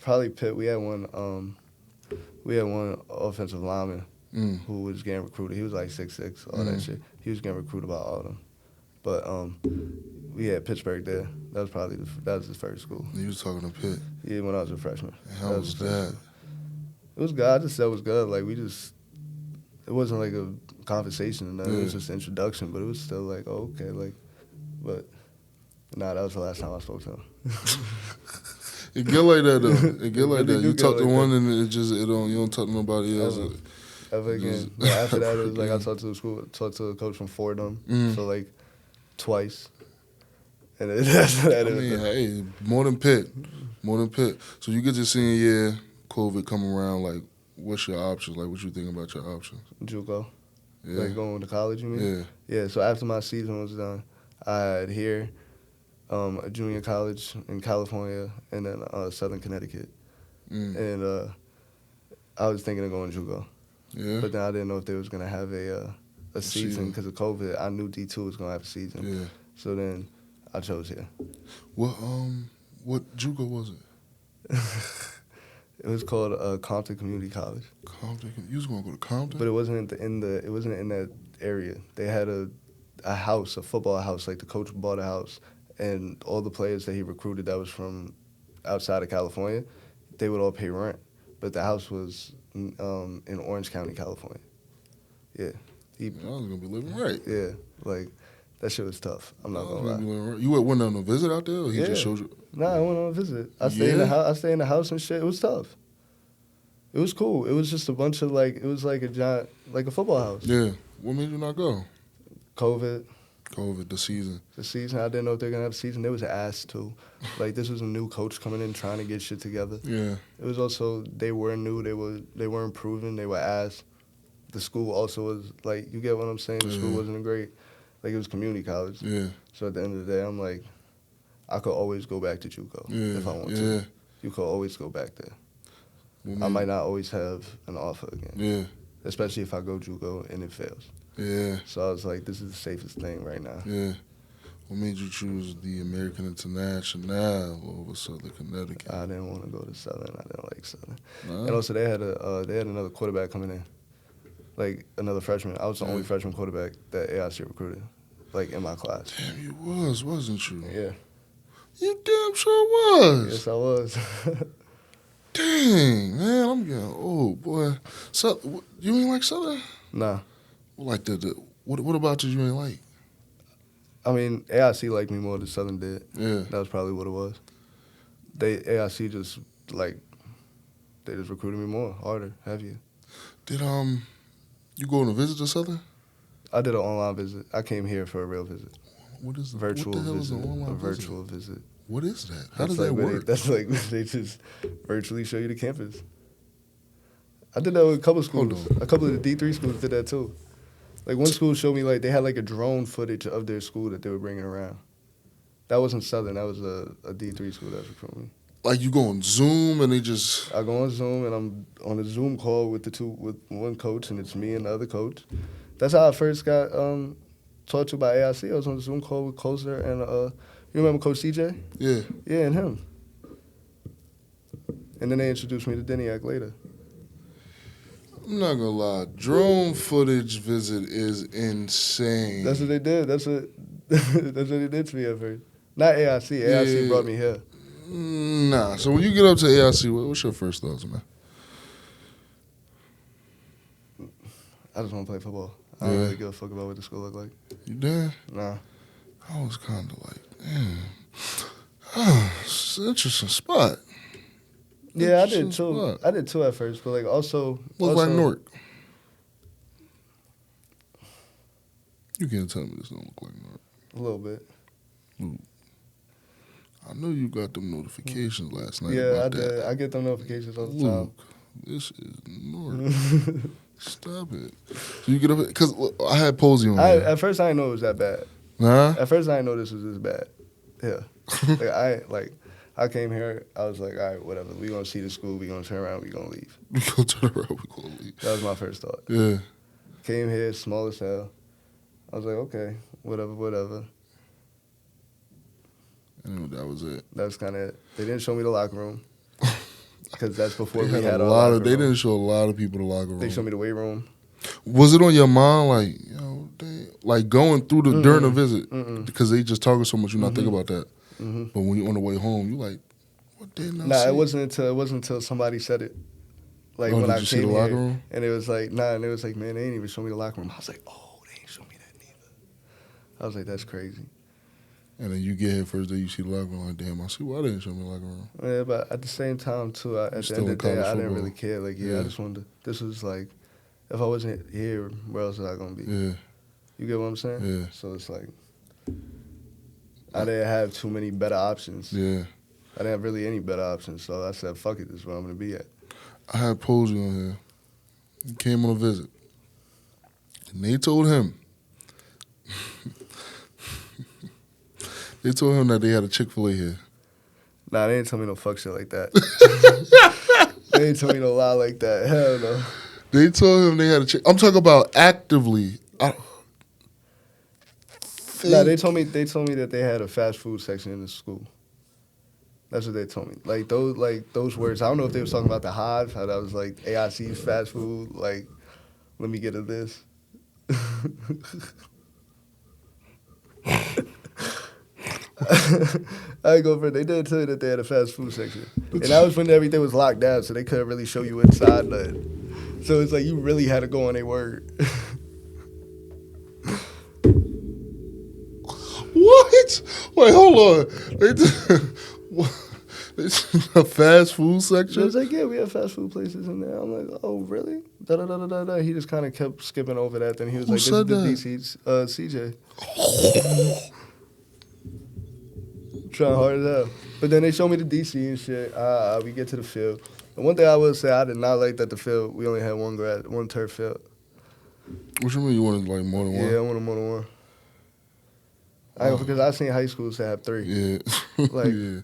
Speaker 2: Probably Pitt. We had one offensive lineman who was getting recruited. He was like 6'6", all that shit. He was getting recruited by all of them. But we had Pittsburgh there. That was probably that was his first school.
Speaker 1: You was talking to Pitt?
Speaker 2: Yeah, when I was a freshman.
Speaker 1: And how was that?
Speaker 2: It was good. I just said it was good. Like it wasn't like a conversation or nothing. It was just an introduction. But it was still like, oh, okay, like, but that was the last time I spoke to him.
Speaker 1: It get like that though. It get like that. You talk
Speaker 2: like
Speaker 1: to one and you don't talk to nobody else.
Speaker 2: Ever again. But after that, it was like I talked to a coach from Fordham for like twice. And after that,
Speaker 1: hey, more than Pitt. So you get your senior year, COVID come around, like, what's your options? Like, what you think about your options?
Speaker 2: JUCO.
Speaker 1: Yeah.
Speaker 2: Like going to college, you mean? Yeah. Yeah, so after my season was done, I had here a junior college in California and then Southern Connecticut. And I was thinking of going JUCO.
Speaker 1: Yeah.
Speaker 2: But then I didn't know if they was going to have a season because of COVID. I knew D2 was going to have a season.
Speaker 1: Yeah.
Speaker 2: So then I chose here.
Speaker 3: What JUCO was it?
Speaker 2: It was called Compton Community College.
Speaker 3: Compton. You was going to go to Compton?
Speaker 2: But it wasn't it wasn't in that area. They had a house, a football house. Like the coach bought a house, and all the players that he recruited that was from outside of California, they would all pay rent. But the house was in Orange County, California. Yeah.
Speaker 3: I was gonna be living right.
Speaker 2: Yeah, like that shit was tough. I'm not gonna lie.
Speaker 3: You went on a visit out there, or he just showed you?
Speaker 2: Nah, I went on a visit. I stayed in the house. I stayed in the house and shit. It was tough. It was cool. It was just a bunch of it was like a giant, like a football house.
Speaker 3: Yeah. What made you not go?
Speaker 2: COVID,
Speaker 3: the season.
Speaker 2: The season, I didn't know if they were gonna have a season. There was ass too. Like this was a new coach coming in trying to get shit together.
Speaker 3: Yeah.
Speaker 2: It was also they were new. They weren't proven. They were ass. The school also was like, you get what I'm saying? The school wasn't great. Like it was community college.
Speaker 3: Yeah.
Speaker 2: So at the end of the day, I'm like, I could always go back to JUCO if I want to. You could always go back there. I might not always have an offer again.
Speaker 3: Yeah.
Speaker 2: Especially if I go JUCO and it fails.
Speaker 3: Yeah.
Speaker 2: So I was like, this is the safest thing right now.
Speaker 3: Yeah. What made you choose the American International over Southern Connecticut?
Speaker 2: I didn't want to go to Southern. I didn't like Southern.
Speaker 3: Nah.
Speaker 2: And also they had another quarterback coming in, like another freshman. I was the only freshman quarterback that AIC recruited, like in my class.
Speaker 3: Damn, you wasn't you?
Speaker 2: Yeah.
Speaker 3: You damn sure was.
Speaker 2: Yes, I was.
Speaker 3: Dang, man, I'm getting old, boy. So, you ain't like Southern?
Speaker 2: Nah.
Speaker 3: Like what about you ain't like?
Speaker 2: I mean, AIC liked me more than Southern did.
Speaker 3: Yeah.
Speaker 2: That was probably what it was. AIC just they just recruited me more, harder, heavier.
Speaker 3: Did you go on a visit to Southern?
Speaker 2: I did an online visit. I came here for a real visit.
Speaker 3: What is
Speaker 2: virtual
Speaker 3: what the hell
Speaker 2: visit?
Speaker 3: Is an online
Speaker 2: virtual visit.
Speaker 3: What is that? How does that work?
Speaker 2: That's like they just virtually show you the campus. I did that with a couple of schools. A couple of the D3 schools did that too. Like one school showed me they had a drone footage of their school that they were bringing around. That wasn't Southern. That was a D3 school that was recruiting me.
Speaker 3: Like you go on Zoom and they just.
Speaker 2: I go on Zoom and I'm on a Zoom call with one coach and it's me and the other coach. That's how I first got talked to by AIC. I was on a Zoom call with Koser and you remember Coach CJ?
Speaker 3: Yeah.
Speaker 2: Yeah, and him. And then they introduced me to Deniak later.
Speaker 3: I'm not gonna lie, drone footage visit is insane.
Speaker 2: That's what they did. That's what they did to me at first. Not AIC. AIC brought me here.
Speaker 3: Nah. So when you get up to AIC, what's your first thoughts, man?
Speaker 2: I just want to play football. I don't really give a fuck about what the school look like.
Speaker 3: You did?
Speaker 2: Nah.
Speaker 3: I was kind of like, damn. Oh, it's an interesting spot.
Speaker 2: Yeah, I did too. I did too at first, but like also
Speaker 3: Look like Newark. You can't tell me this don't look like Newark.
Speaker 2: A little bit.
Speaker 3: I know you got them notifications last night.
Speaker 2: Yeah,
Speaker 3: about
Speaker 2: I
Speaker 3: that.
Speaker 2: did. I get them notifications all the
Speaker 3: Luke, this is Newark. Stop it. So you get up because I had Posey on here.
Speaker 2: At first, I didn't know it was that bad.
Speaker 3: Nah?
Speaker 2: At first, I didn't know this was this bad. Yeah. I came here. I was like, all right, whatever. We gonna see the school. We gonna turn around. We gonna leave.
Speaker 3: We gonna turn around. We gonna leave.
Speaker 2: That was my first thought.
Speaker 3: Yeah.
Speaker 2: Came here, small as hell. I was like, okay, whatever.
Speaker 3: And that was it.
Speaker 2: That was kind of it. They didn't show me the locker room because that's before
Speaker 3: They
Speaker 2: we
Speaker 3: had
Speaker 2: had
Speaker 3: a
Speaker 2: our
Speaker 3: lot
Speaker 2: locker
Speaker 3: of. They
Speaker 2: room.
Speaker 3: didn't show a lot of people the locker room.
Speaker 2: They showed me the weight room.
Speaker 3: Was it on your mind, like, yo, like going through the during the visit because they just talking so much, you're not thinking about that.
Speaker 2: Mm-hmm.
Speaker 3: But when you're on the way home, you like, what didn't I see?
Speaker 2: Nah, it wasn't until somebody said it. Like when
Speaker 3: did
Speaker 2: I
Speaker 3: you see
Speaker 2: came
Speaker 3: the
Speaker 2: here,
Speaker 3: locker room?
Speaker 2: and it was like, nah, and it was like, man, they ain't even show me the locker room. I was like, oh, they ain't show me that neither. I was like, that's crazy.
Speaker 3: And then you get here first day, you see the locker room, like, damn, I see why they didn't show me the locker room.
Speaker 2: Yeah, but at the same time too, at the
Speaker 3: Still
Speaker 2: end
Speaker 3: in
Speaker 2: of the day,
Speaker 3: college
Speaker 2: I didn't
Speaker 3: football.
Speaker 2: really care. Like, yeah, I just wanted to. This was like, if I wasn't here, where else was I gonna be?
Speaker 3: Yeah,
Speaker 2: You get what I'm saying?
Speaker 3: yeah,
Speaker 2: So it's like, I didn't have too many better options.
Speaker 3: yeah.
Speaker 2: I didn't have really any better options. So I said, fuck it, this is where I'm gonna be at.
Speaker 3: I had Posey on here. He came on a visit. And they told him, that they had a Chick-fil-A here.
Speaker 2: Nah, they didn't tell me no fuck shit like that. They didn't tell me no lie like that. Hell no.
Speaker 3: They told him they had a Chick. I'm talking about actively.
Speaker 2: Nah, they told me that they had a fast food section in the school. That's what they told me. Like those words. I don't know if they was talking about the Hive, how that was like AIC's fast food. Like, let me get to this. I ain't go for it. They did tell you that they had a fast food section, and that was when everything was locked down, so they couldn't really show you inside nothing. So it's like you really had to go on their word.
Speaker 3: What? Wait, hold on. A fast food
Speaker 2: So
Speaker 3: section?
Speaker 2: it's like, yeah, we have fast food places in there. I'm like, oh, really? Da-da-da-da-da. He just kind of kept skipping over that. Then he was
Speaker 3: Who
Speaker 2: like,
Speaker 3: said
Speaker 2: this is the DC's, CJ. Trying hard as hell. But then they showed me the DC and shit. We get to the field. And one thing I will say, I did not like that the field, we only had one turf field.
Speaker 3: What you mean you wanted like more than one?
Speaker 2: Yeah, I wanted more than one. Because I seen high schools that have three.
Speaker 3: Yeah.
Speaker 2: Like,
Speaker 3: yeah.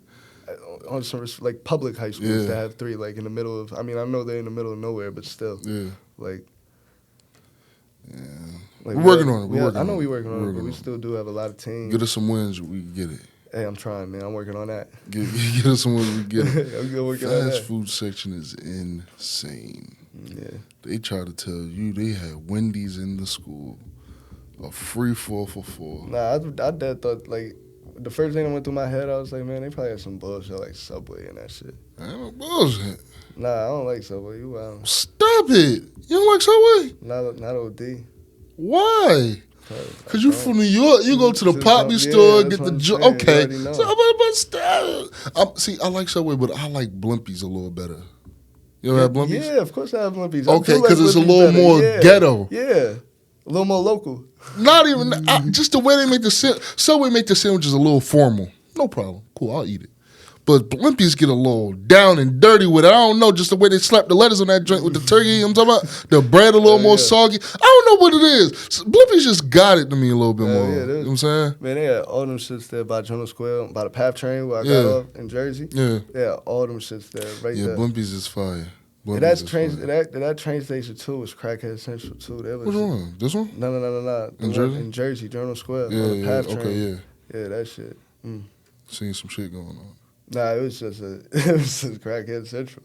Speaker 2: On some like public high schools
Speaker 3: Yeah.
Speaker 2: that have three, like in the middle of. I mean, I know they're in the middle of nowhere, but still,
Speaker 3: Yeah.
Speaker 2: like.
Speaker 3: Yeah.
Speaker 2: Like,
Speaker 3: We're working on it.
Speaker 2: I know we're working on it, but we still do have a lot of teams.
Speaker 3: Get us some wins, we can get it.
Speaker 2: Hey, I'm trying, man. I'm working on that.
Speaker 3: Get us some wins, we get it.
Speaker 2: I'm good working on
Speaker 3: Fast
Speaker 2: that.
Speaker 3: food section is insane.
Speaker 2: Yeah.
Speaker 3: They try to tell you they had Wendy's in the school. A free 4 for $4.
Speaker 2: Nah, I dead thought, like, the first thing that went through my head, I was like, man, they probably had some bullshit like Subway and that shit.
Speaker 3: I ain't no bullshit.
Speaker 2: Nah, I don't like Subway. You wild.
Speaker 3: Stop it. You don't like Subway?
Speaker 2: Not OD.
Speaker 3: Why? Because you from New York, you go to the
Speaker 2: Just
Speaker 3: Poppy
Speaker 2: don't-
Speaker 3: store,
Speaker 2: yeah,
Speaker 3: get
Speaker 2: that's
Speaker 3: the
Speaker 2: what
Speaker 3: joint.
Speaker 2: I'm saying. You
Speaker 3: Okay.
Speaker 2: already know.
Speaker 3: So but stop. See, I like Subway, but I like Blimpies a little better. You ever had Blimpies?
Speaker 2: Yeah, of course I have Blimpies.
Speaker 3: Okay,
Speaker 2: I do
Speaker 3: because it's a
Speaker 2: Blimpies
Speaker 3: little
Speaker 2: better.
Speaker 3: more
Speaker 2: Yeah.
Speaker 3: ghetto.
Speaker 2: Yeah. A little more local.
Speaker 3: Not even, just the way they make the Subway make the sandwiches a little formal. No problem. Cool, I'll eat it. But Blimpies get a little down and dirty with it. I don't know, just the way they slap the lettuce on that joint with the turkey. I'm talking about the bread a little more soggy. I don't know what it is. Blimpies just got it to me a little bit more.
Speaker 2: Yeah,
Speaker 3: You know what I'm saying?
Speaker 2: Man, they had all them shits there by Jonas Square, by the PATH train where I
Speaker 3: Yeah.
Speaker 2: got off in Jersey.
Speaker 3: Yeah.
Speaker 2: Yeah, all them shits there, right
Speaker 3: Yeah,
Speaker 2: there.
Speaker 3: Blimpies is fire.
Speaker 2: And
Speaker 3: Blimpies is fire.
Speaker 2: that train station too was Crackhead Central too. That was
Speaker 3: Which one? This one?
Speaker 2: No.
Speaker 3: In
Speaker 2: The
Speaker 3: Jersey?
Speaker 2: one in Jersey, Journal Square.
Speaker 3: Yeah,
Speaker 2: on the
Speaker 3: yeah.
Speaker 2: PATH
Speaker 3: Okay,
Speaker 2: train.
Speaker 3: yeah.
Speaker 2: Yeah, that shit.
Speaker 3: Seeing some shit going on.
Speaker 2: Nah, it was just Crackhead Central.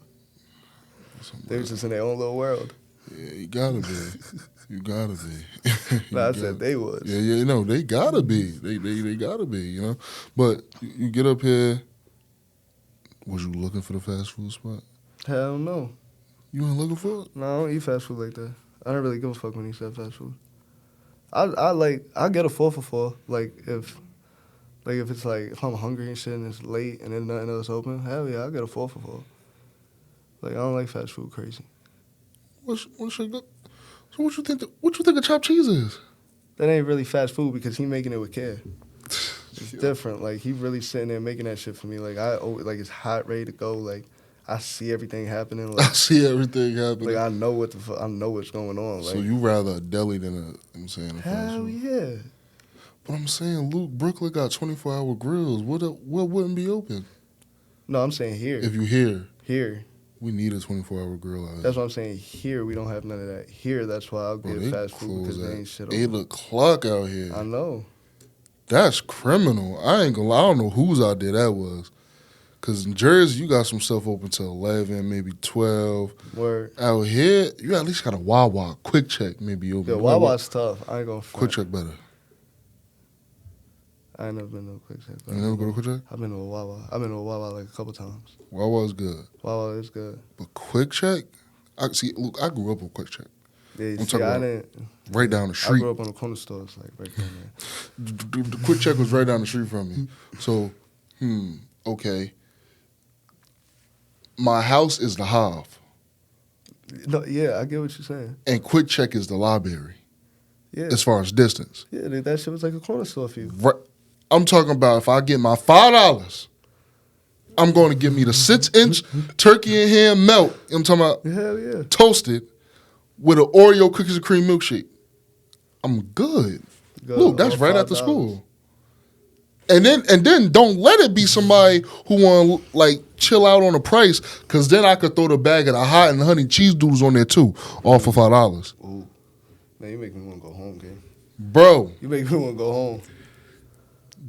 Speaker 2: They was just in their own little world.
Speaker 3: Yeah, you gotta be. You gotta be.
Speaker 2: Nah, I said they was.
Speaker 3: Yeah, you know, they gotta be. They gotta be, you know. But you get up here, was you looking for the fast food spot?
Speaker 2: Hell no.
Speaker 3: You ain't looking for it?
Speaker 2: No, I don't eat fast food like that. I don't really give a fuck when you said fast food. I get a 4 for 4. Like if it's like if I'm hungry and shit and it's late and then nothing else open, hell yeah, I get a 4 for 4. Like I don't like fast food crazy.
Speaker 3: So what you think a chopped cheese is?
Speaker 2: That ain't really fast food because he making it with care. It's different. Like he really sitting there making that shit for me. Like it's hot, ready to go. Like I see everything happening. Like
Speaker 3: I see everything happening.
Speaker 2: like I know what's going on. Like
Speaker 3: So you rather a deli than a fast
Speaker 2: hell
Speaker 3: food?
Speaker 2: yeah.
Speaker 3: But I'm saying, Luke, Brooklyn got 24-hour grills. What wouldn't be open?
Speaker 2: No, I'm saying here.
Speaker 3: If you
Speaker 2: Here.
Speaker 3: we need a 24-hour grill out here.
Speaker 2: That's what I'm saying. Here we don't have none of that. Here, that's why I'll
Speaker 3: Bro,
Speaker 2: get fast food because
Speaker 3: close
Speaker 2: they
Speaker 3: at
Speaker 2: ain't shit
Speaker 3: 8
Speaker 2: open.
Speaker 3: o'clock out here.
Speaker 2: I know.
Speaker 3: That's criminal. I ain't gonna lie. I don't know whose idea that was. Because in Jersey, you got some stuff open till 11, maybe 12.
Speaker 2: Word.
Speaker 3: Out here, you at least got a Wawa. Quick Check maybe open.
Speaker 2: Yeah, Wawa's tough. I ain't gonna front.
Speaker 3: Quick Check better.
Speaker 2: I ain't never been to a Quick Check.
Speaker 3: You never go to Quick Check?
Speaker 2: I've been to a Wawa. I've been to a Wawa like a couple times.
Speaker 3: Wawa's good.
Speaker 2: Wawa is good.
Speaker 3: But Quick Check, Look, I grew up with Quick Check.
Speaker 2: Yeah,
Speaker 3: I'm
Speaker 2: see,
Speaker 3: talking
Speaker 2: I
Speaker 3: about
Speaker 2: didn't.
Speaker 3: right down the
Speaker 2: I
Speaker 3: street.
Speaker 2: grew up on the corner stores, like right down there.
Speaker 3: The Quick Check was right down the street from me. So, okay. My house is the Hive,
Speaker 2: No, yeah, I get what you're saying.
Speaker 3: and Quick Check is the library
Speaker 2: Yeah,
Speaker 3: as far as distance.
Speaker 2: yeah, that shit was like a corner store for you.
Speaker 3: Right. I'm talking about if I get my $5, I'm going to give me the 6-inch turkey and ham melt. I'm talking about
Speaker 2: Hell yeah.
Speaker 3: toasted with an Oreo cookies and cream milkshake. I'm good.
Speaker 2: Good.
Speaker 3: Look, that's
Speaker 2: All
Speaker 3: right after
Speaker 2: $5.
Speaker 3: school. And then don't let it be somebody who want to like chill out on the price, because then I could throw the bag of the hot and honey cheese doodles on there too, all for $5.
Speaker 2: Ooh, man, you make me want to go home, gang.
Speaker 3: Bro,
Speaker 2: You make me want to go home.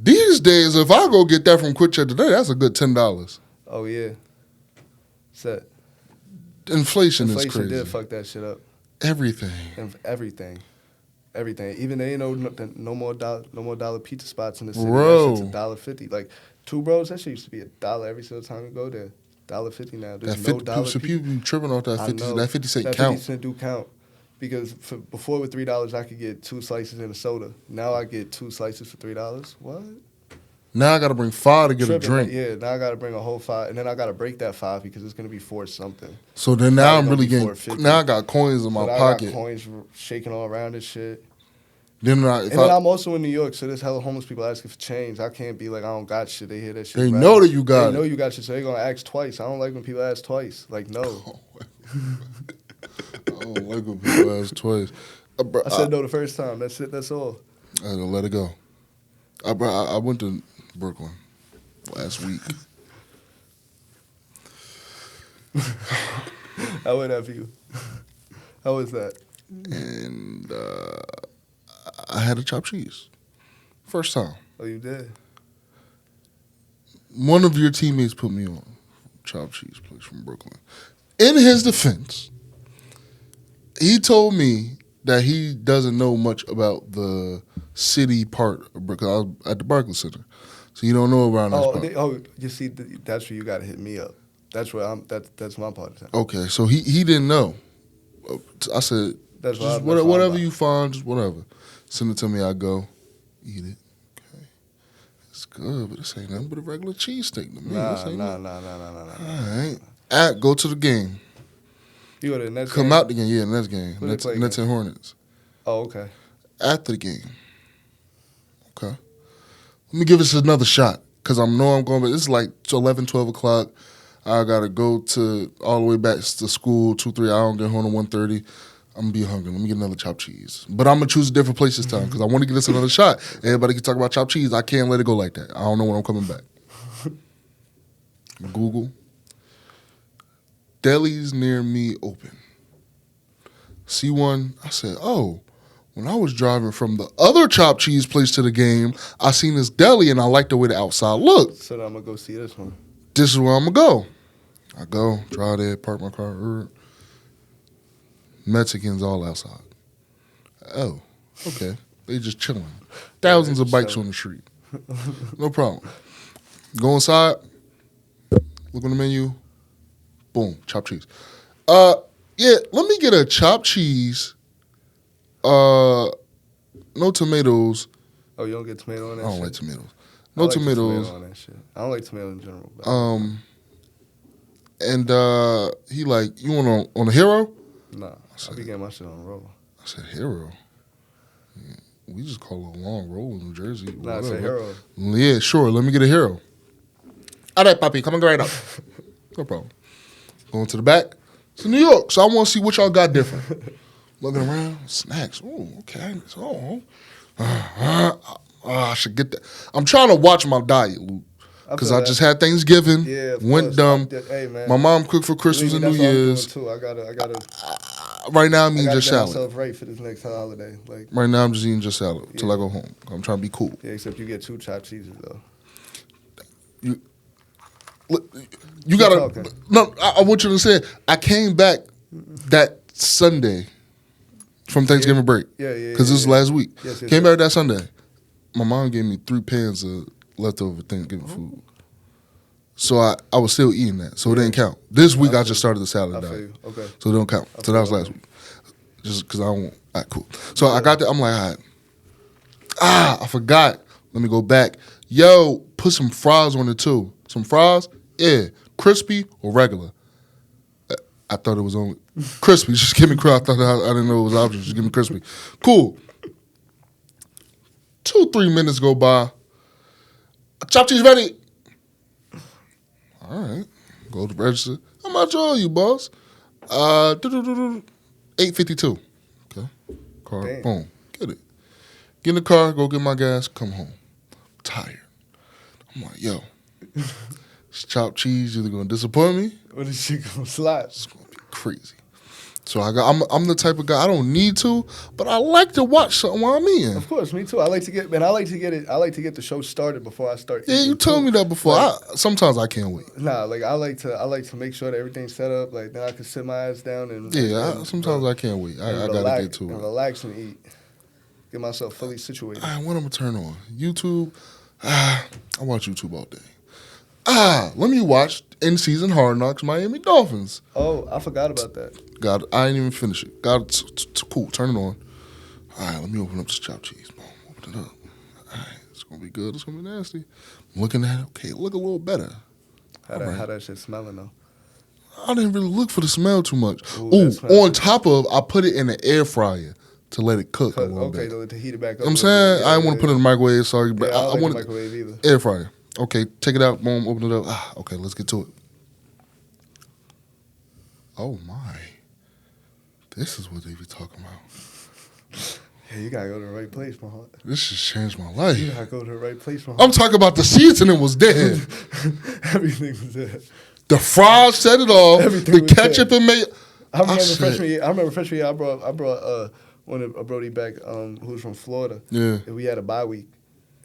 Speaker 3: these days if I go get that from Quick Check today, that's a good $10.
Speaker 2: Oh yeah. Set.
Speaker 3: Inflation is
Speaker 2: Inflation
Speaker 3: crazy.
Speaker 2: did fuck that shit up.
Speaker 3: Everything.
Speaker 2: And everything. Even they ain't no more dollar pizza spots in the city.
Speaker 3: Bro.
Speaker 2: That shit's $1.50. Like 2 Bros, that shit used to be $1 every single time you go there. $1.50 now.
Speaker 3: That
Speaker 2: There's
Speaker 3: 50,
Speaker 2: no dollar
Speaker 3: so
Speaker 2: pizza.
Speaker 3: people be tripping off that
Speaker 2: I
Speaker 3: 50,
Speaker 2: know.
Speaker 3: that 50 cent
Speaker 2: That
Speaker 3: count.
Speaker 2: 50 cent do count. Because before with $3 I could get 2 slices and a soda. Now I get 2 slices for $3. What?
Speaker 3: Now I got to bring 5 to get
Speaker 2: Tripping.
Speaker 3: a drink.
Speaker 2: Yeah, now I got to bring a whole 5, and then I got to break that 5 because it's gonna be 4 something.
Speaker 3: So then now I'm
Speaker 2: Probably
Speaker 3: really
Speaker 2: gonna
Speaker 3: getting,
Speaker 2: be $4.50.
Speaker 3: now I got coins in my
Speaker 2: But I
Speaker 3: pocket.
Speaker 2: got coins shaking all around and shit.
Speaker 3: Then
Speaker 2: And then I'm also in New York, so there's hella homeless people asking for change. I can't be like, I don't got shit. They hear that shit.
Speaker 3: They
Speaker 2: right?
Speaker 3: know that you got
Speaker 2: They
Speaker 3: it.
Speaker 2: know you got shit, so they're going to ask twice. I don't like when people ask twice. Like, no.
Speaker 3: I don't like when people ask twice.
Speaker 2: I said no the first time. That's it. That's all.
Speaker 3: I had to let it go. I went to Brooklyn last week.
Speaker 2: How was that for you? How was that?
Speaker 3: And I had a chopped cheese. First time.
Speaker 2: Oh, you did?
Speaker 3: One of your teammates put me on chopped cheese place from Brooklyn. In his defense, he told me that he doesn't know much about the city part of Brooklyn. I was at the Barclays Center, so you don't know around that part.
Speaker 2: You see, that's where you got to hit me up. That's where that's my part of town.
Speaker 3: Okay, so he didn't know. I said,
Speaker 2: That's
Speaker 3: just
Speaker 2: what I'm
Speaker 3: whatever
Speaker 2: about.
Speaker 3: you find, just whatever. Send it to me, I go, eat it. Okay. It's good, but this ain't nothing but a regular cheesesteak to me.
Speaker 2: Nah.
Speaker 3: All right. Go to the game.
Speaker 2: You go to the next
Speaker 3: Come
Speaker 2: game?
Speaker 3: out the game. Yeah, next game.
Speaker 2: Who they play
Speaker 3: Nets and Hornets.
Speaker 2: Oh, okay.
Speaker 3: After the game. Okay. Let me give this another shot, because I know I'm going, but it's like 11, 12 o'clock. I got to go to all the way back to school, 2, 3. I don't get home at 1:30. I'm going to be hungry. Let me get another chopped cheese. But I'm going to choose a different place this time, because I want to give this another shot. Everybody can talk about chopped cheese. I can't let it go like that. I don't know when I'm coming back. Google. Delis near me open. See one. I said, oh, when I was driving from the other chopped cheese place to the game, I seen this deli and I liked the way the outside looked.
Speaker 2: So then I'm going to go see this one.
Speaker 3: This is where I'm going to go. I go, drive there, park my car. Mexicans all outside. Oh, okay. They just chilling. Thousands of bikes on the street. No problem. Go inside, look on the menu, boom, chopped cheese. Yeah, let me get a chopped cheese no tomatoes.
Speaker 2: Oh, you don't get tomato on that
Speaker 3: I don't
Speaker 2: shit?
Speaker 3: like tomatoes.
Speaker 2: I
Speaker 3: No
Speaker 2: like the
Speaker 3: tomatoes.
Speaker 2: tomato on that shit. I don't like tomato in general. But
Speaker 3: And he like, you want on a hero?
Speaker 2: nah, I be getting my shit on the roll.
Speaker 3: I said, hero? Yeah, we just call it a long roll in New Jersey.
Speaker 2: Nah, I said hero.
Speaker 3: Yeah, sure. Let me get a hero. All right, Poppy, come on, right up. No problem. Going to the back. It's New York, so I want to see what y'all got different. Looking around, snacks. Oh, okay. So, I should get that. I'm trying to watch my diet, Luke. Because I just had Thanksgiving, went dumb.
Speaker 2: Hey, man.
Speaker 3: My mom cooked for Christmas and New Year's.
Speaker 2: Too. I gotta.
Speaker 3: Right now, I'm eating just
Speaker 2: get
Speaker 3: salad.
Speaker 2: myself right for this next holiday. Like
Speaker 3: right now, I'm just eating just salad till I go home. I'm trying to be cool.
Speaker 2: Yeah, except you get 2 chopped cheeses though.
Speaker 3: You gotta. No, I want you to say. I came back that Sunday from Thanksgiving break.
Speaker 2: Yeah.
Speaker 3: Because this was last week.
Speaker 2: Yes,
Speaker 3: came back that Sunday. My mom gave me 3 pans of leftover Thanksgiving food. So I was still eating that. So it didn't count. This week I just started the salad diet.
Speaker 2: Okay.
Speaker 3: So it don't count. So that was last week. Just because I don't want. All right, cool. So I got that. I'm like, all right. I forgot. Let me go back. Yo, put some fries on it too. Some fries? Yeah. Crispy or regular? I thought it was only crispy. Just give me crispy. I didn't know it was optional. Just give me crispy. Cool. 2-3 minutes go by. Chopped cheese ready. All right. Go to the register. How much owe you, boss? $8.52. Okay. Car.
Speaker 2: Damn.
Speaker 3: Boom. Get it. Get in the car. Go get my gas. Come home. I'm tired. I'm like, yo, this chopped cheese either gonna disappoint me.
Speaker 2: Or this shit gonna slide.
Speaker 3: It's gonna be crazy. So I'm the type of guy I don't need to, but I like to watch something while I'm eating.
Speaker 2: Of course, me too. I like to get the show started before I start.
Speaker 3: Yeah, you told me that before.
Speaker 2: Like,
Speaker 3: sometimes I can't wait.
Speaker 2: Nah, like I like to make sure that everything's set up. Like then I can sit my ass down and
Speaker 3: Sometimes I can't wait. I gotta get to it.
Speaker 2: And relax and eat. Get myself fully situated.
Speaker 3: What I'm gonna turn on? YouTube. I watch YouTube all day. Let me watch in-season Hard Knocks Miami Dolphins.
Speaker 2: Oh, I forgot about that.
Speaker 3: God, I didn't even finish it. God, it's cool. Turn it on. All right, let me open up this chopped cheese. Boom, open it up. All right, it's gonna be good. It's gonna be nasty. I'm looking at it. Okay, it look a little better.
Speaker 2: How that shit smelling though?
Speaker 3: I didn't really look for the smell too much.
Speaker 2: Ooh,
Speaker 3: on top of, I put it in the air fryer to let it cook a little bit.
Speaker 2: Okay, to heat it back up.
Speaker 3: You know what I'm saying? I didn't want to put it in the microwave. Sorry, but
Speaker 2: I
Speaker 3: want
Speaker 2: the microwave either.
Speaker 3: Air fryer. Okay, take it out. Boom, open it up. Okay, let's get to it. Oh my. This is what they be talking about.
Speaker 2: Yeah, you gotta go to the right place, my heart.
Speaker 3: This just changed my life.
Speaker 2: You gotta go to the right place, my heart.
Speaker 3: I'm talking about the seasoning was dead.
Speaker 2: Everything was there.
Speaker 3: The fries set it off.
Speaker 2: Everything
Speaker 3: the
Speaker 2: was
Speaker 3: ketchup
Speaker 2: dead.
Speaker 3: and mayo.
Speaker 2: I remember freshman year. I brought one of a Brody back who's from Florida.
Speaker 3: Yeah.
Speaker 2: And we had a bye week,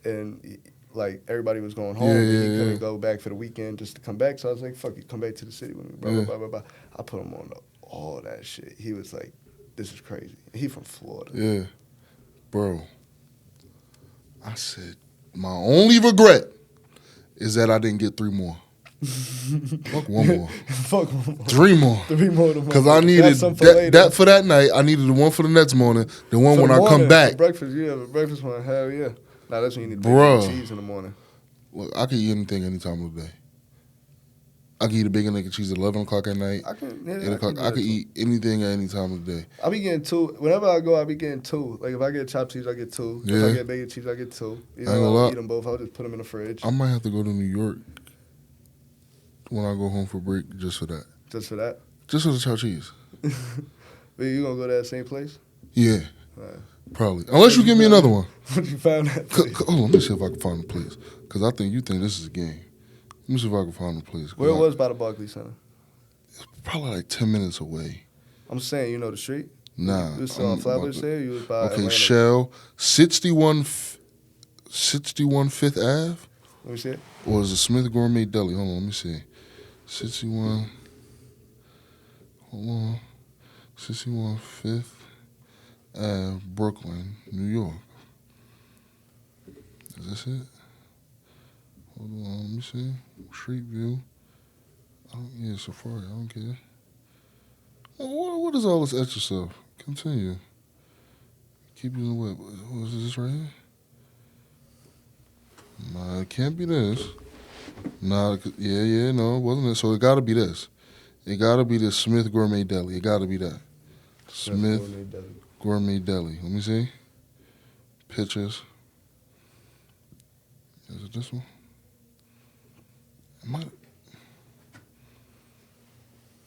Speaker 2: and like everybody was going home, and he couldn't go back for the weekend just to come back. So I was like, "Fuck it, come back to the city with me." Blah blah blah blah. I put him on all that shit. He was like, "This is crazy." He from Florida.
Speaker 3: Yeah, bro. I said my only regret is that I didn't get 3 more. Fuck 1 more.
Speaker 2: Fuck 1 more.
Speaker 3: 3 more.
Speaker 2: 3 more.
Speaker 3: Because I needed that for that night. I needed the one for the next morning. The one when I come back.
Speaker 2: For breakfast, you have a breakfast one. Hell yeah. Nah, that's when you need bacon and cheese in the morning.
Speaker 3: Look, I can eat anything any time of the day. I can eat a bacon, egg, and cheese at 11 o'clock at night. 8 o'clock. I can eat anything at any time of the day.
Speaker 2: I be getting 2. Whenever I go, I be getting 2. Like if I get chopped cheese, I get 2.
Speaker 3: Yeah.
Speaker 2: If I get bacon cheese, I get 2. You know, I'll eat them both. I'll just put them in the fridge.
Speaker 3: I might have to go to New York when I go home for break just for that.
Speaker 2: Just for that?
Speaker 3: Just for the chopped cheese.
Speaker 2: But you gonna go to that same place?
Speaker 3: Yeah. Probably. Unless you give me another one.
Speaker 2: What you found that place?
Speaker 3: Hold on, let me see if I can find a place. Because I think you think this is a game. Let me see if I can find a place.
Speaker 2: Where it was by the Barclays Center?
Speaker 3: It's probably like 10 minutes away.
Speaker 2: I'm saying, you know the street?
Speaker 3: Nah.
Speaker 2: You was still on Flatbush there? You was by
Speaker 3: Okay,
Speaker 2: Atlanta?
Speaker 3: Shell, 61 Fifth Ave?
Speaker 2: Let me see it.
Speaker 3: Or is it Smith Gourmet Deli? Hold on, let me see. 61, hold on. 61 Fifth Ave, Brooklyn, New York. Is this it? Hold on, let me see. Street view. Yeah, Safari, I don't care. What is all this extra stuff? Continue. Keep using what? What is this right here? Nah, it can't be this. Nah, no, it wasn't it. So it got to be this. It got to be this Smith Gourmet Deli. It got to be that. Smith Gourmet Deli. Let me see. Pictures. Is it this one?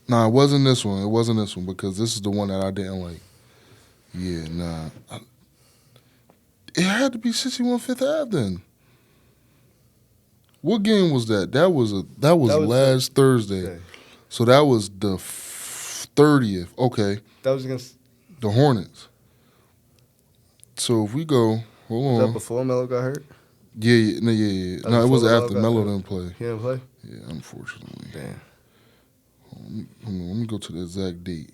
Speaker 3: Nah, it wasn't this one. It wasn't this one because this is the one that I didn't like. Yeah, nah. It had to be 61 Fifth Ave then. What game was that? That was last Thursday.
Speaker 2: Okay.
Speaker 3: So that was the 30th. Okay.
Speaker 2: That was against
Speaker 3: the Hornets. So if we go, hold on.
Speaker 2: Was that before Melo got hurt?
Speaker 3: Yeah. No, it was after
Speaker 2: Melo
Speaker 3: Melo didn't play.
Speaker 2: He didn't play?
Speaker 3: Yeah, unfortunately.
Speaker 2: Damn.
Speaker 3: Let me go to the exact date.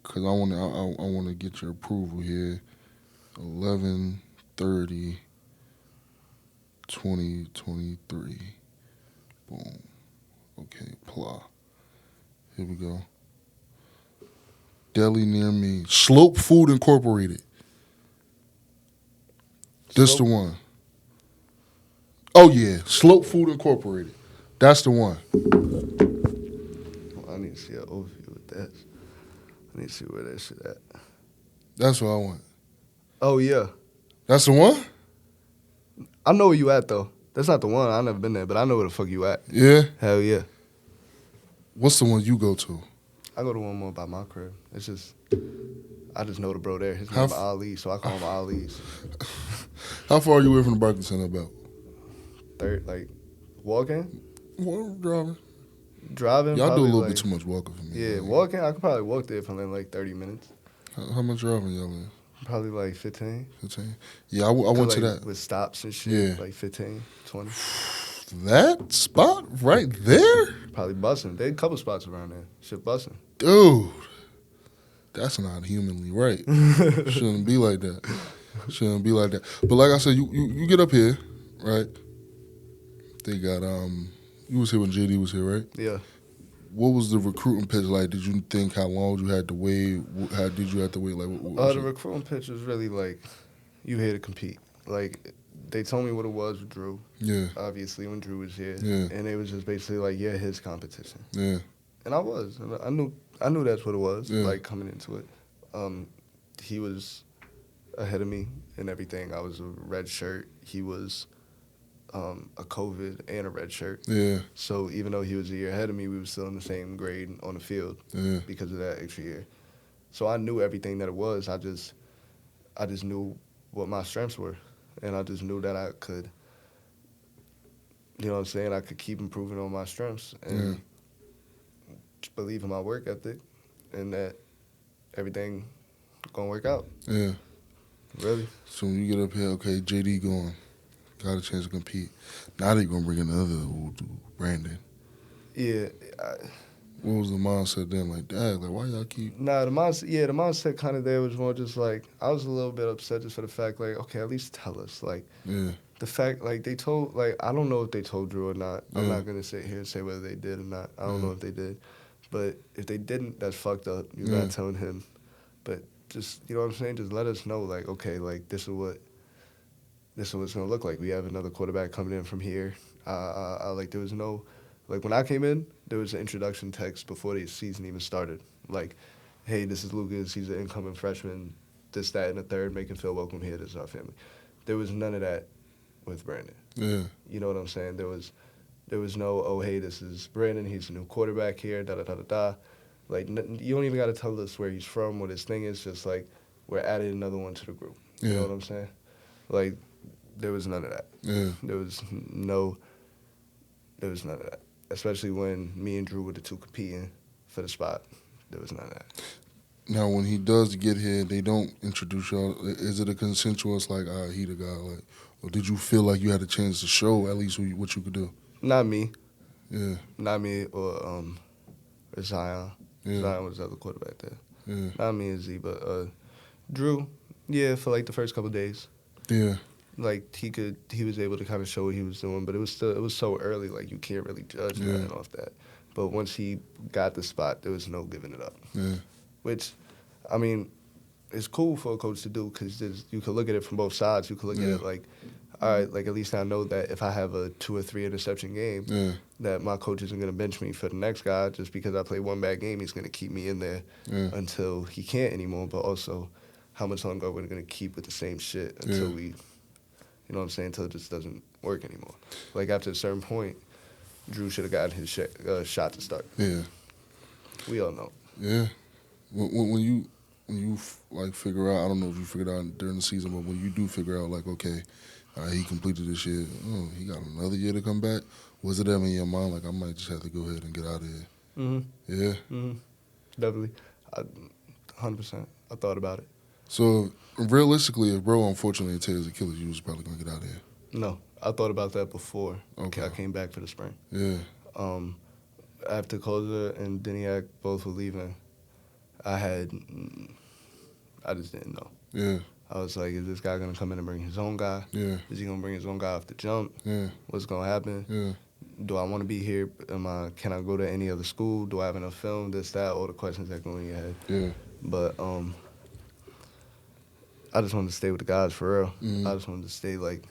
Speaker 3: Because I want to get your approval here. 11/30/2023. Boom. Okay, Pla. Here we go. Deli near me. Slope Food Incorporated. This the one. Oh, yeah. Slope Food Incorporated. That's the one.
Speaker 2: I need to see an overview with that. I need to see where that shit at.
Speaker 3: That's what I want.
Speaker 2: Oh, yeah.
Speaker 3: That's the one?
Speaker 2: I know where you at, though. That's not the one. I've never been there, but I know where the fuck you at.
Speaker 3: Yeah?
Speaker 2: Hell yeah.
Speaker 3: What's the one you go to?
Speaker 2: I go to one more by my crib. It's just, I just know the bro there. His name Ali, so I call him Ali's.
Speaker 3: How far are you away from the Barclays Center about?
Speaker 2: Walking?
Speaker 3: Well, driving.
Speaker 2: Driving?
Speaker 3: Y'all do a little
Speaker 2: like,
Speaker 3: bit too much walking for me.
Speaker 2: Yeah,
Speaker 3: man.
Speaker 2: walking, I could probably walk there for like 30 minutes.
Speaker 3: How much driving y'all in?
Speaker 2: Probably like 15.
Speaker 3: 15? Yeah, I went to that.
Speaker 2: With stops and shit,
Speaker 3: Yeah.
Speaker 2: like 15, 20.
Speaker 3: That spot right there?
Speaker 2: Probably busing. They had a couple spots around there. Shit busing.
Speaker 3: Dude, that's not humanly right. Shouldn't be like that. Shouldn't be like that. But like I said, you get up here, right? They got you was here when JD was here, right?
Speaker 2: Yeah.
Speaker 3: What was the recruiting pitch like? Did you think how long you had to wait? How did you have to wait? Like, what
Speaker 2: The recruiting pitch was really like, you here to compete. Like, they told me what it was with Drew.
Speaker 3: Yeah.
Speaker 2: Obviously, when Drew was here.
Speaker 3: Yeah.
Speaker 2: And it was just basically like, yeah, his competition.
Speaker 3: Yeah.
Speaker 2: And I was. And I knew that's what it was,
Speaker 3: Yeah.
Speaker 2: like, coming into it. He was ahead of me and everything. I was a red shirt. He was a COVID and a red shirt.
Speaker 3: Yeah.
Speaker 2: So even though he was a year ahead of me, we were still in the same grade on the field because of that extra year. So I knew everything that it was. I just knew what my strengths were. And I just knew that I could, you know what I'm saying, I could keep improving on my strengths and just believe in my work ethic and that everything going to work out.
Speaker 3: Yeah.
Speaker 2: Really.
Speaker 3: So when you get up here, okay, JD going, got a chance to compete. Now they're going to bring another old dude, Brandon.
Speaker 2: Yeah.
Speaker 3: What was the mindset then? Like, Dad, like, why y'all keep...
Speaker 2: Nah, the mindset kind of there was more just like, I was a little bit upset just for the fact, like, okay, at least tell us. Like, the fact, like, they told, like, I don't know if they told Drew or not. I'm not going to sit here and say whether they did or not. I don't know if they did. But if they didn't, that's fucked up. You're not telling him. But just, you know what I'm saying? Just let us know, like, okay, like, this is what it's going to look like. We have another quarterback coming in from here. Like, there was no... Like, when I came in, there was an introduction text before the season even started. Like, hey, this is Lukas. He's an incoming freshman. This, that, and the third. Make him feel welcome here. This is our family. There was none of that with Brandon.
Speaker 3: Yeah.
Speaker 2: You know what I'm saying? There was no, oh, hey, this is Brandon. He's a new quarterback here, da-da-da-da-da. Like, you don't even got to tell us where he's from, what his thing is. Just, like, we're adding another one to the group. You know what I'm saying? Like, there was none of that.
Speaker 3: Yeah.
Speaker 2: There was none of that. Especially when me and Drew were the two competing for the spot. There was none of that.
Speaker 3: Now, when he does get here, they don't introduce y'all. Is it a consensuous, like, he the guy? Like, or did you feel like you had a chance to show at least what you could do?
Speaker 2: Not me.
Speaker 3: Yeah.
Speaker 2: Not me or Zion.
Speaker 3: Yeah.
Speaker 2: Zion was the other quarterback there.
Speaker 3: Yeah.
Speaker 2: Not me and Z, but Drew, yeah, for like the first couple of days.
Speaker 3: Yeah.
Speaker 2: Like he was able to kind of show what he was doing, but it was so early, like you can't really judge nothing off that. But once he got the spot, there was no giving it up.
Speaker 3: Yeah.
Speaker 2: Which, I mean, it's cool for a coach to do because you can look at it from both sides. You can look at it like, all right, like at least I know that if I have a 2 or 3 interception game, that my coach isn't going to bench me for the next guy just because I play one bad game. He's going to keep me in there until he can't anymore. But also, how much longer are we going to keep with the same shit until we, you know what I'm saying, until it just doesn't work anymore. Like after a certain point, Drew should have gotten his shot to start.
Speaker 3: Yeah.
Speaker 2: We all know.
Speaker 3: Yeah. When you like figure out, I don't know if you figured out during the season, but when you do figure out like, okay, he completed this shit, he got another year to come back, was it ever in your mind like I might just have to go ahead and get out of here?
Speaker 2: Mm-hmm.
Speaker 3: Yeah?
Speaker 2: Mm-hmm. Definitely. 100%. I thought about it.
Speaker 3: So realistically, if bro unfortunately tears his Achilles, you was probably going to get out of here?
Speaker 2: No. I thought about that before
Speaker 3: Okay.
Speaker 2: I came back for the spring.
Speaker 3: Yeah.
Speaker 2: After Koza and Deniak both were leaving, I just didn't know.
Speaker 3: Yeah.
Speaker 2: I was like, is this guy going to come in and bring his own guy?
Speaker 3: Yeah.
Speaker 2: Is he going to bring his own guy off the jump?
Speaker 3: Yeah.
Speaker 2: What's going to happen?
Speaker 3: Yeah.
Speaker 2: Do I want to be here? Can I go to any other school? Do I have enough film? This, that, all the questions that go in your head.
Speaker 3: Yeah.
Speaker 2: But I just wanted to stay with the guys for real.
Speaker 3: Mm-hmm.
Speaker 2: I just wanted to stay like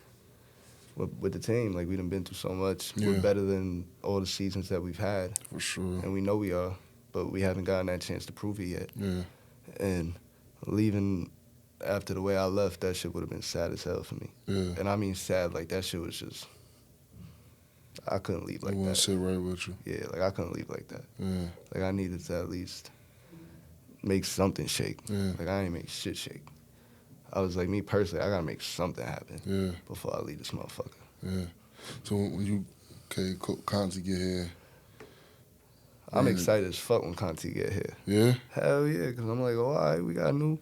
Speaker 2: with the team. Like we done been through so much.
Speaker 3: Yeah.
Speaker 2: We're better than all the seasons that we've had.
Speaker 3: For sure.
Speaker 2: And we know we are, but we haven't gotten that chance to prove it yet.
Speaker 3: Yeah.
Speaker 2: And leaving after the way I left, that shit would have been sad as hell for me.
Speaker 3: Yeah.
Speaker 2: And I mean sad, like that shit was just, I couldn't leave like
Speaker 3: I want
Speaker 2: that.
Speaker 3: to sit right with you.
Speaker 2: Yeah, like I couldn't leave like that.
Speaker 3: Yeah.
Speaker 2: Like I needed to at least make something shake.
Speaker 3: Yeah.
Speaker 2: Like I ain't make shit shake. I was like, me personally, I gotta make something happen before I leave this motherfucker.
Speaker 3: Yeah. So when you, Conti get here.
Speaker 2: I'm excited as fuck when Conti get here.
Speaker 3: Yeah?
Speaker 2: Hell yeah, because I'm like, oh, all right, we got new,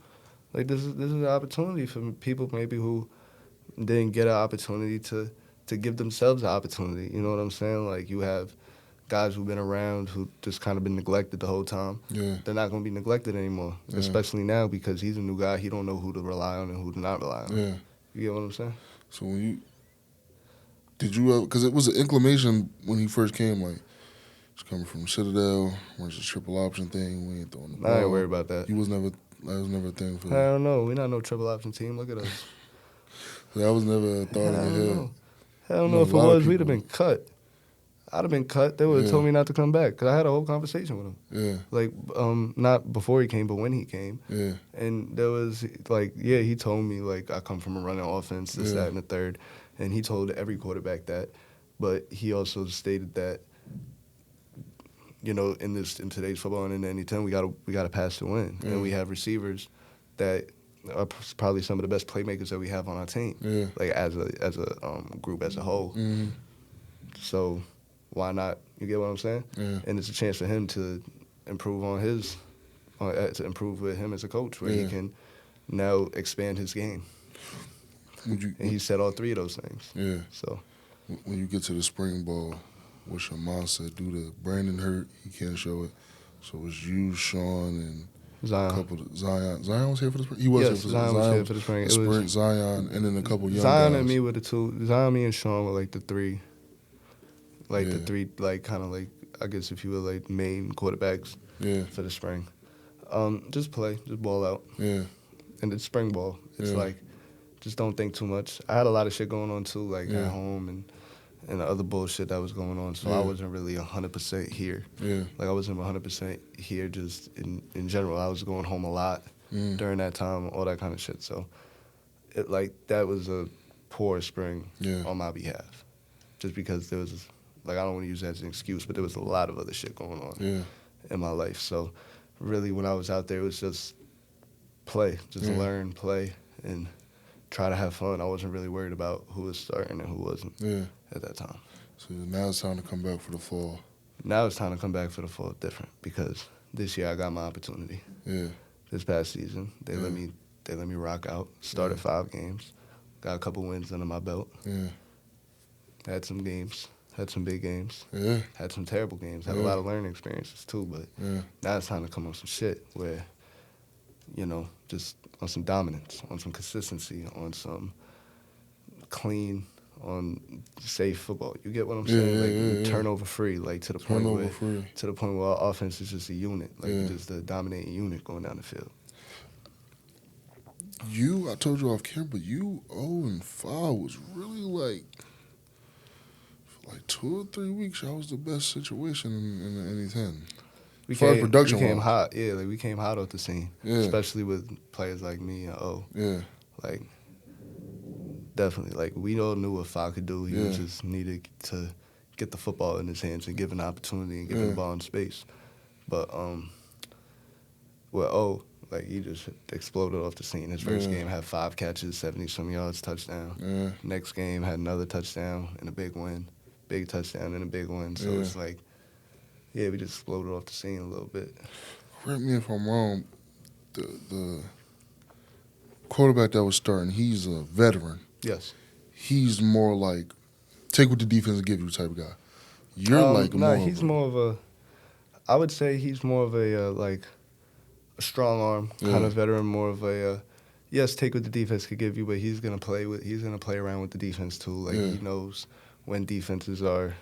Speaker 2: like this is an opportunity for people maybe who didn't get an opportunity to give themselves an opportunity. You know what I'm saying? Like you have guys who've been around who just kind of been neglected the whole time.
Speaker 3: Yeah.
Speaker 2: They're not going to be neglected anymore, especially now because he's a new guy. He don't know who to rely on and who to not rely on.
Speaker 3: Yeah.
Speaker 2: You get what I'm saying?
Speaker 3: So when did you, because it was an inclination when he first came, like, he's coming from Citadel, where's the triple option thing, we ain't throwing the ball.
Speaker 2: I ain't worried about that.
Speaker 3: That was never a thing for you.
Speaker 2: I don't know. We're not no triple option team. Look at us.
Speaker 3: That was never a thought in your head.
Speaker 2: Hell no, if it was, we'd have been cut. I'd have been cut. They would have told me not to come back because I had a whole conversation with him.
Speaker 3: Yeah.
Speaker 2: Like, not before he came, but when he came.
Speaker 3: Yeah.
Speaker 2: And there was, like, he told me, like, I come from a running offense, this, that, and the third. And he told every quarterback that. But he also stated that, you know, in today's football and in any time, we gotta pass to win.
Speaker 3: Yeah.
Speaker 2: And we have receivers that are probably some of the best playmakers that we have on our team.
Speaker 3: Yeah.
Speaker 2: Like, as a group as a whole.
Speaker 3: Mm-hmm.
Speaker 2: So why not? You get what I'm saying?
Speaker 3: Yeah.
Speaker 2: And it's a chance for him to improve to improve with him as a coach, where he can now expand his game. And he said all three of those things.
Speaker 3: Yeah.
Speaker 2: So
Speaker 3: when you get to the spring ball, what's your mindset? Due to Brandon hurt, he can't show it. So it's you, Sean, and
Speaker 2: Zion.
Speaker 3: a couple of Zion. Zion was here for the spring? He was
Speaker 2: Yes,
Speaker 3: here for the
Speaker 2: Zion was here for the spring.
Speaker 3: The
Speaker 2: It was
Speaker 3: Zion, and then a couple young
Speaker 2: Zion
Speaker 3: guys.
Speaker 2: and me were the two. Zion, me, and Sean were like the three. Like the
Speaker 3: Yeah.
Speaker 2: three, like kind of like, I guess if you were like main quarterbacks for the spring. Just play, just ball out.
Speaker 3: Yeah.
Speaker 2: And it's spring ball. It's like, just don't think too much. I had a lot of shit going on too, like at home and the other bullshit that was going on. So I wasn't really 100% here.
Speaker 3: Yeah.
Speaker 2: Like I wasn't 100% here just in general. I was going home a lot during that time, all that kind of shit. So that was a poor spring on my behalf. Just because there was, like, I don't want to use that as an excuse, but there was a lot of other shit going on in my life. So really when I was out there, it was just play, learn, play, and try to have fun. I wasn't really worried about who was starting and who wasn't at that time.
Speaker 3: So now it's time to come back for the fall.
Speaker 2: Now it's time to come back for the fall different because this year I got my opportunity.
Speaker 3: Yeah.
Speaker 2: This past season, they let me rock out. Started 5 games, got a couple wins under my belt.
Speaker 3: Yeah.
Speaker 2: Had some games, had some big games.
Speaker 3: Yeah.
Speaker 2: Had some terrible games. Had a lot of learning experiences too. But now it's time to come on some shit where, you know, just on some dominance, on some consistency, on some clean, on safe football. You get what I'm saying? Turnover free, like to the point where our offense is just a unit, like just a dominating unit going down the field.
Speaker 3: I told you off camera, but you 0-5 was really like, for like 2 or 3 weeks, that was the best situation in any 10.
Speaker 2: We
Speaker 3: As far as
Speaker 2: came,
Speaker 3: production
Speaker 2: we came
Speaker 3: wise.
Speaker 2: hot. Yeah, like we came hot off the scene,
Speaker 3: Yeah.
Speaker 2: especially with players like me and O.
Speaker 3: Yeah.
Speaker 2: Like, definitely. Like, we all knew what Fa could do. He
Speaker 3: Yeah.
Speaker 2: just needed to get the football in his hands and give an opportunity and give
Speaker 3: Yeah.
Speaker 2: him the ball in space. But with O, like, he just exploded off the scene. His first
Speaker 3: Yeah.
Speaker 2: game had 5 catches, 70-some yards, touchdown.
Speaker 3: Yeah.
Speaker 2: Next game had another touchdown and a big win. Big touchdown and a big win. So
Speaker 3: Yeah.
Speaker 2: it's like, yeah, we just exploded off the scene a little bit.
Speaker 3: Correct me if I'm wrong. The quarterback that was starting, he's a veteran.
Speaker 2: Yes.
Speaker 3: He's more like take what the defense will give you type of guy. You're like
Speaker 2: no,
Speaker 3: more.
Speaker 2: he's more of a. I would say he's more of a like a strong arm kind
Speaker 3: Yeah.
Speaker 2: of veteran. More of a yes, take what the defense could give you, but he's gonna play around with the defense too. Like
Speaker 3: Yeah.
Speaker 2: he knows when defenses are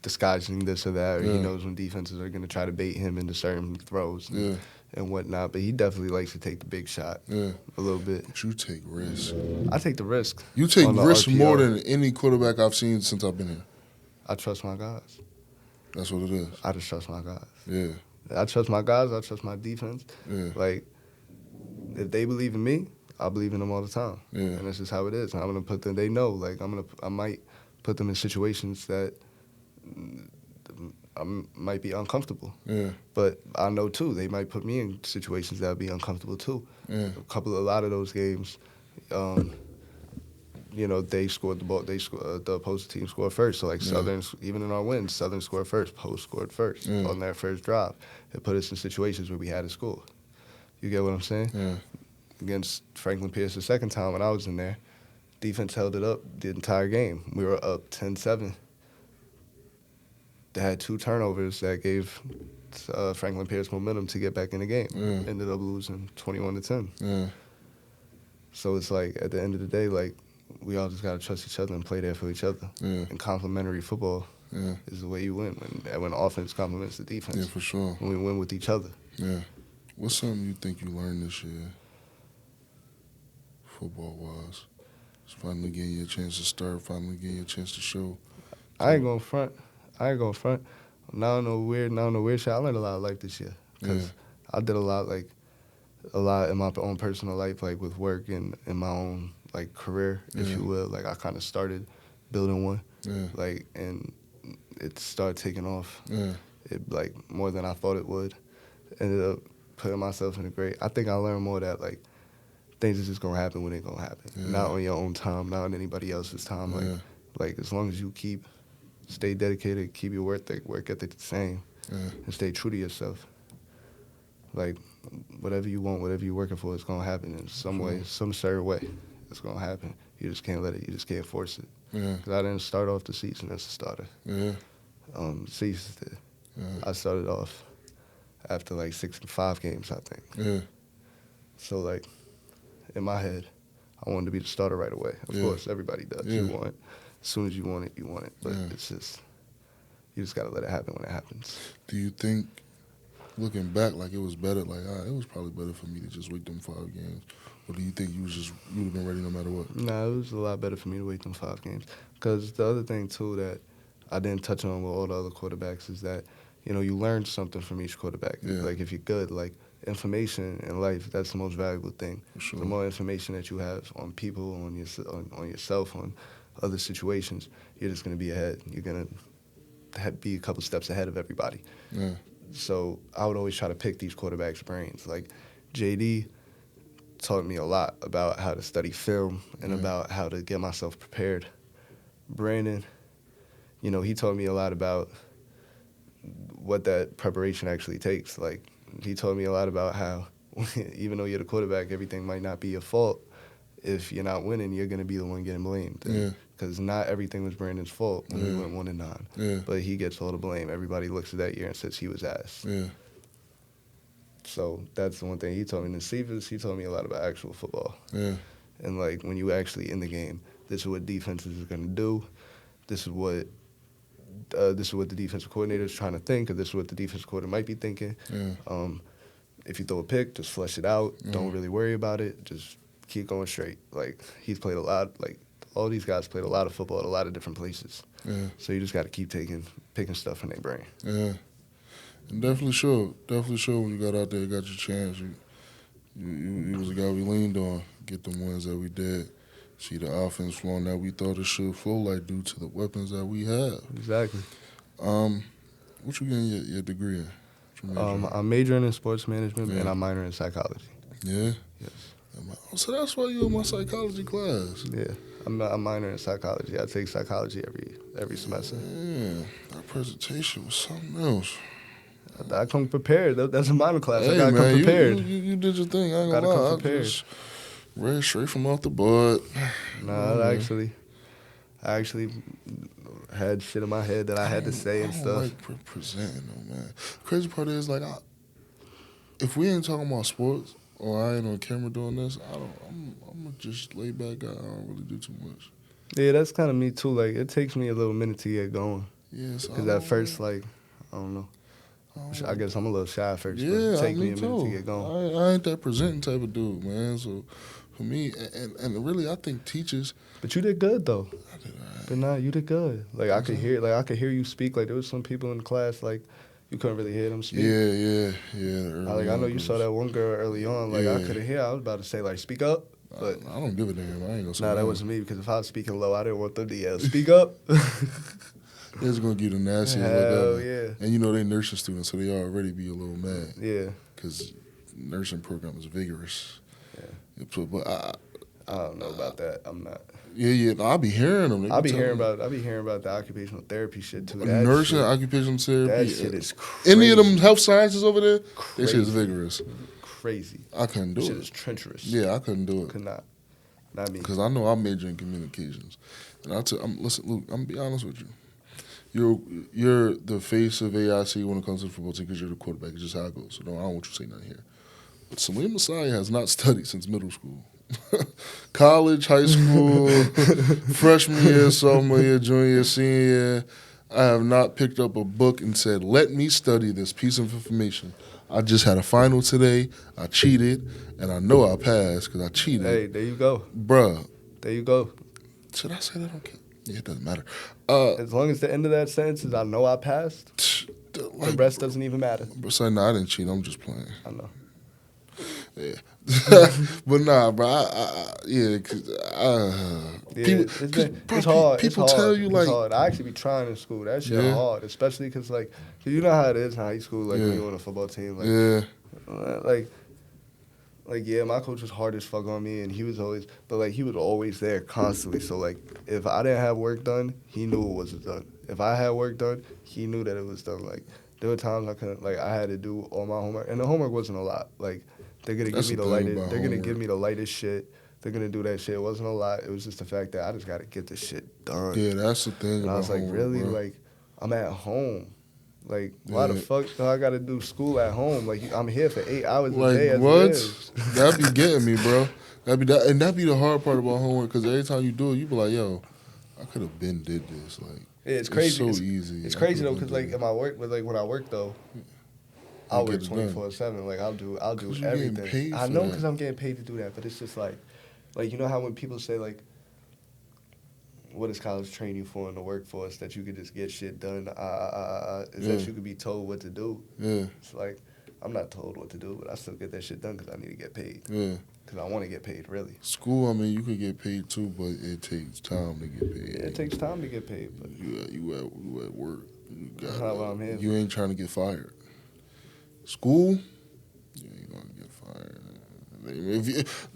Speaker 2: disguising this or that, or
Speaker 3: Yeah.
Speaker 2: he knows when defenses are gonna try to bait him into certain throws
Speaker 3: Yeah.
Speaker 2: and whatnot. But he definitely likes to take the big shot
Speaker 3: Yeah.
Speaker 2: a little bit.
Speaker 3: But you take risks.
Speaker 2: I take the risk.
Speaker 3: You take
Speaker 2: on the
Speaker 3: risks
Speaker 2: RPO.
Speaker 3: more than any quarterback I've seen since I've been here.
Speaker 2: I trust my guys.
Speaker 3: That's what it is.
Speaker 2: I just trust my guys.
Speaker 3: Yeah.
Speaker 2: I trust my guys. I trust my defense.
Speaker 3: Yeah.
Speaker 2: Like, if they believe in me, I believe in them all the time.
Speaker 3: Yeah.
Speaker 2: And that's just how it is. And I'm gonna put them. They know. Like I might put them in situations that I might be uncomfortable.
Speaker 3: Yeah.
Speaker 2: But I know too, they might put me in situations that would be uncomfortable too.
Speaker 3: Yeah.
Speaker 2: A lot of those games, they scored the ball. The opposing team scored first. So like
Speaker 3: Yeah.
Speaker 2: Southern, even in our wins, Southern scored first. Post scored first
Speaker 3: Yeah.
Speaker 2: on their first drive. It put us in situations where we had to score. You get what I'm saying?
Speaker 3: Yeah.
Speaker 2: Against Franklin Pierce the second time when I was in there, defense held it up the entire game. We were up 10-7. They had 2 turnovers that gave Franklin Pierce momentum to get back in the game.
Speaker 3: Yeah.
Speaker 2: Ended up losing 21-10.
Speaker 3: Yeah.
Speaker 2: So it's like at the end of the day, like we all just gotta trust each other and play there for each other.
Speaker 3: Yeah.
Speaker 2: And complementary football
Speaker 3: Yeah.
Speaker 2: is the way you win when offense complements the defense.
Speaker 3: Yeah, for sure.
Speaker 2: When we win with each other.
Speaker 3: Yeah. What's something you think you learned this year, football-wise? Just finally getting you a chance to start, finally getting you a chance to show.
Speaker 2: I ain't gonna front. Now no weird shit. I learned a lot of life this year because I did a lot in my own personal life, like with work and in my own like career, if
Speaker 3: Yeah.
Speaker 2: you will. Like I kind of started building one,
Speaker 3: Yeah.
Speaker 2: like, and it started taking off.
Speaker 3: Yeah.
Speaker 2: It like more than I thought it would. Ended up putting myself in a great. I think I learned more that like things is just gonna happen when they're gonna happen,
Speaker 3: Yeah.
Speaker 2: not on your own time, not on anybody else's time.
Speaker 3: Yeah.
Speaker 2: Like as long as you stay dedicated, keep your work ethic the same,
Speaker 3: Yeah.
Speaker 2: and stay true to yourself. Like whatever you want, whatever you're working for, it's gonna happen in some way, some certain way. It's gonna happen. You just can't let it. You just can't force it.
Speaker 3: Yeah.
Speaker 2: Cause I didn't start off the season as a starter.
Speaker 3: Yeah.
Speaker 2: Seasons did.
Speaker 3: Yeah.
Speaker 2: I started off after like 65 games, I think.
Speaker 3: Yeah.
Speaker 2: So like in my head, I wanted to be the starter right away. Of
Speaker 3: Yeah.
Speaker 2: course, everybody does.
Speaker 3: Yeah.
Speaker 2: You want it. As soon as you want it, you want it. But
Speaker 3: Yeah.
Speaker 2: it's just you just gotta let it happen when it happens.
Speaker 3: Do you think, looking back, like it was better? Like it was probably better for me to just wait them 5 games. Or do you think you would have been ready no matter what?
Speaker 2: Nah, it was a lot better for me to wait them 5 games. Because the other thing, too, that I didn't touch on with all the other quarterbacks is that, you learn something from each quarterback.
Speaker 3: Yeah.
Speaker 2: Like, if you're good, like, information in life, that's the most valuable thing.
Speaker 3: For sure.
Speaker 2: The more information that you have on people, on yourself, on other situations, you're just going to be ahead. You're going to be a couple steps ahead of everybody.
Speaker 3: Yeah.
Speaker 2: So I would always try to pick these quarterbacks' brains. Like, J.D. taught me a lot about how to study film and about how to get myself prepared. Brandon, he taught me a lot about what that preparation actually takes. Like, he taught me a lot about how, even though you're the quarterback, everything might not be your fault. If you're not winning, you're going to be the one getting blamed.
Speaker 3: Yeah.
Speaker 2: Because not everything was Brandon's fault when we went 1-9.
Speaker 3: Yeah.
Speaker 2: But he gets all the blame. Everybody looks at that year and says he was ass.
Speaker 3: Yeah.
Speaker 2: So that's the one thing he taught me. And Cephas, he taught me a lot about actual football.
Speaker 3: Yeah.
Speaker 2: And, like, when you actually in the game, this is what defenses are going to do. This is what the defensive coordinator is trying to think, or this is what the defensive coordinator might be thinking.
Speaker 3: Yeah.
Speaker 2: if you throw a pick, just flush it out. Don't really worry about it. Just keep going straight. Like, he's played a lot. Like, all these guys played a lot of football at a lot of different places.
Speaker 3: Yeah.
Speaker 2: So you just got to keep picking stuff in their brain.
Speaker 3: Yeah. And definitely sure when you got out there, got your chance. You was a guy we leaned on, get them wins that we did. See the offense flowing that we thought it should flow like due to the weapons that we have.
Speaker 2: Exactly.
Speaker 3: What you getting your degree in?
Speaker 2: I'm majoring in sports management and I'm minoring in psychology.
Speaker 3: Yeah?
Speaker 2: Yes.
Speaker 3: So that's why you in my psychology class.
Speaker 2: Yeah. I'm minoring in psychology. I take psychology every semester.
Speaker 3: Yeah. That presentation was something else.
Speaker 2: I come prepared. That's a minor class.
Speaker 3: Hey,
Speaker 2: I gotta come prepared.
Speaker 3: You did your thing. I ain't
Speaker 2: Gotta
Speaker 3: gonna lie.
Speaker 2: come prepared.
Speaker 3: I just read straight from off the board.
Speaker 2: Nah, I actually had shit in my head that I had to say and
Speaker 3: I
Speaker 2: stuff.
Speaker 3: don't like presenting though, man. Crazy part is like, if we ain't talking about sports or I ain't on camera doing this, I'm just laid back guy. I don't really do too much.
Speaker 2: Yeah, that's kind of me too. Like, it takes me a little minute to get going.
Speaker 3: Yeah, so
Speaker 2: Because at first, like, I don't know. I guess I'm a little shy at first.
Speaker 3: Yeah,
Speaker 2: but it takes me a
Speaker 3: too.
Speaker 2: minute to get going.
Speaker 3: I ain't that presenting type of dude, man. So for me, and really, I think teachers.
Speaker 2: But you did good though.
Speaker 3: I did all right.
Speaker 2: But nah, you did good. Like, I could hear you speak. Like, there was some people in the class, like, you couldn't really hear them speak.
Speaker 3: Yeah.
Speaker 2: I know you saw that one girl early on. Like, I couldn't hear. I was about to say, like, speak up. But
Speaker 3: I don't give a damn. I ain't gonna say
Speaker 2: nah, that wasn't me, because if I was speaking low, I didn't want them to yell, speak up.
Speaker 3: It's gonna give the nastiest look
Speaker 2: Hell
Speaker 3: ever.
Speaker 2: yeah.
Speaker 3: And you know they nursing students, so they already be a little mad.
Speaker 2: Yeah.
Speaker 3: Because nursing program is vigorous.
Speaker 2: Yeah.
Speaker 3: So, but
Speaker 2: I don't know about that. I'm not.
Speaker 3: Yeah. No, I be hearing them.
Speaker 2: I be hearing about the occupational therapy shit too. That
Speaker 3: nursing,
Speaker 2: shit,
Speaker 3: occupational therapy.
Speaker 2: that shit is crazy.
Speaker 3: Any of them health sciences over there,
Speaker 2: Crazy.
Speaker 3: that shit is vigorous.
Speaker 2: Crazy.
Speaker 3: I couldn't do
Speaker 2: Shit
Speaker 3: it.
Speaker 2: is treacherous.
Speaker 3: Yeah, I couldn't do it.
Speaker 2: Could not. Not me.
Speaker 3: Because I know I'm majoring in communications. And listen, Luke, I'm gonna be honest with you. You're the face of AIC when it comes to football team because you're the quarterback. It's just how it goes. So I don't want you to say nothing here. But Saleem Messiah has not studied since middle school. College, high school, freshman year, sophomore year, junior year, senior year. I have not picked up a book and said, let me study this piece of information. I just had a final today. I cheated, and I know I passed because I cheated.
Speaker 2: Hey, there you go.
Speaker 3: Bruh.
Speaker 2: There you go.
Speaker 3: Should I say that? Okay. Yeah, it doesn't matter.
Speaker 2: As long as the end of that sentence is I know I passed, the rest doesn't even matter.
Speaker 3: But say, no, I didn't cheat. I'm just playing.
Speaker 2: I know.
Speaker 3: Yeah. But nah, bro.
Speaker 2: It's hard.
Speaker 3: People
Speaker 2: it's hard.
Speaker 3: tell you, like.
Speaker 2: It's hard. I actually be trying in school. That shit hard, especially because, like, you know how it is in high school, like, when you're on a football team. Like, like, yeah, my coach was hard as fuck on me, and he was always there constantly. So, like, if I didn't have work done, he knew it wasn't done. If I had work done, he knew that it was done. Like, there were times I had to do all my homework, and the homework wasn't a lot. Like, they're gonna give me the lightest. They're gonna give me the lightest shit. They're gonna do that shit. It wasn't a lot. It was just the fact that I just gotta get this shit done.
Speaker 3: Yeah, that's the thing.
Speaker 2: And I was like,
Speaker 3: homework,
Speaker 2: really?
Speaker 3: bro.
Speaker 2: Like, I'm at home. Like, why the fuck do I gotta do school at home? Like, I'm here for 8 hours a day. As
Speaker 3: what?
Speaker 2: It is.
Speaker 3: That be getting me, bro. That'd be the hard part about homework because every time you do it, you be like, yo, I could have been did this. Like,
Speaker 2: yeah, it's crazy.
Speaker 3: It's so easy.
Speaker 2: It's crazy though, because like in my work, when I work though, I'll work 24/7. Like, I'll do everything. I know because I'm getting paid to do that, but it's just like you know how when people say like, what does college train you for in the workforce? That you could just get shit done. Is that you could be told what to do.
Speaker 3: Yeah.
Speaker 2: It's like, I'm not told what to do, but I still get that shit done because I need to get paid.
Speaker 3: Yeah.
Speaker 2: Because I want to get paid, really.
Speaker 3: School, I mean, you could get paid too, but it takes time to get paid.
Speaker 2: Yeah, it takes time to get paid. But
Speaker 3: you at work.
Speaker 2: That's not what I'm here
Speaker 3: You ain't trying to get fired. School, you ain't gonna get fired.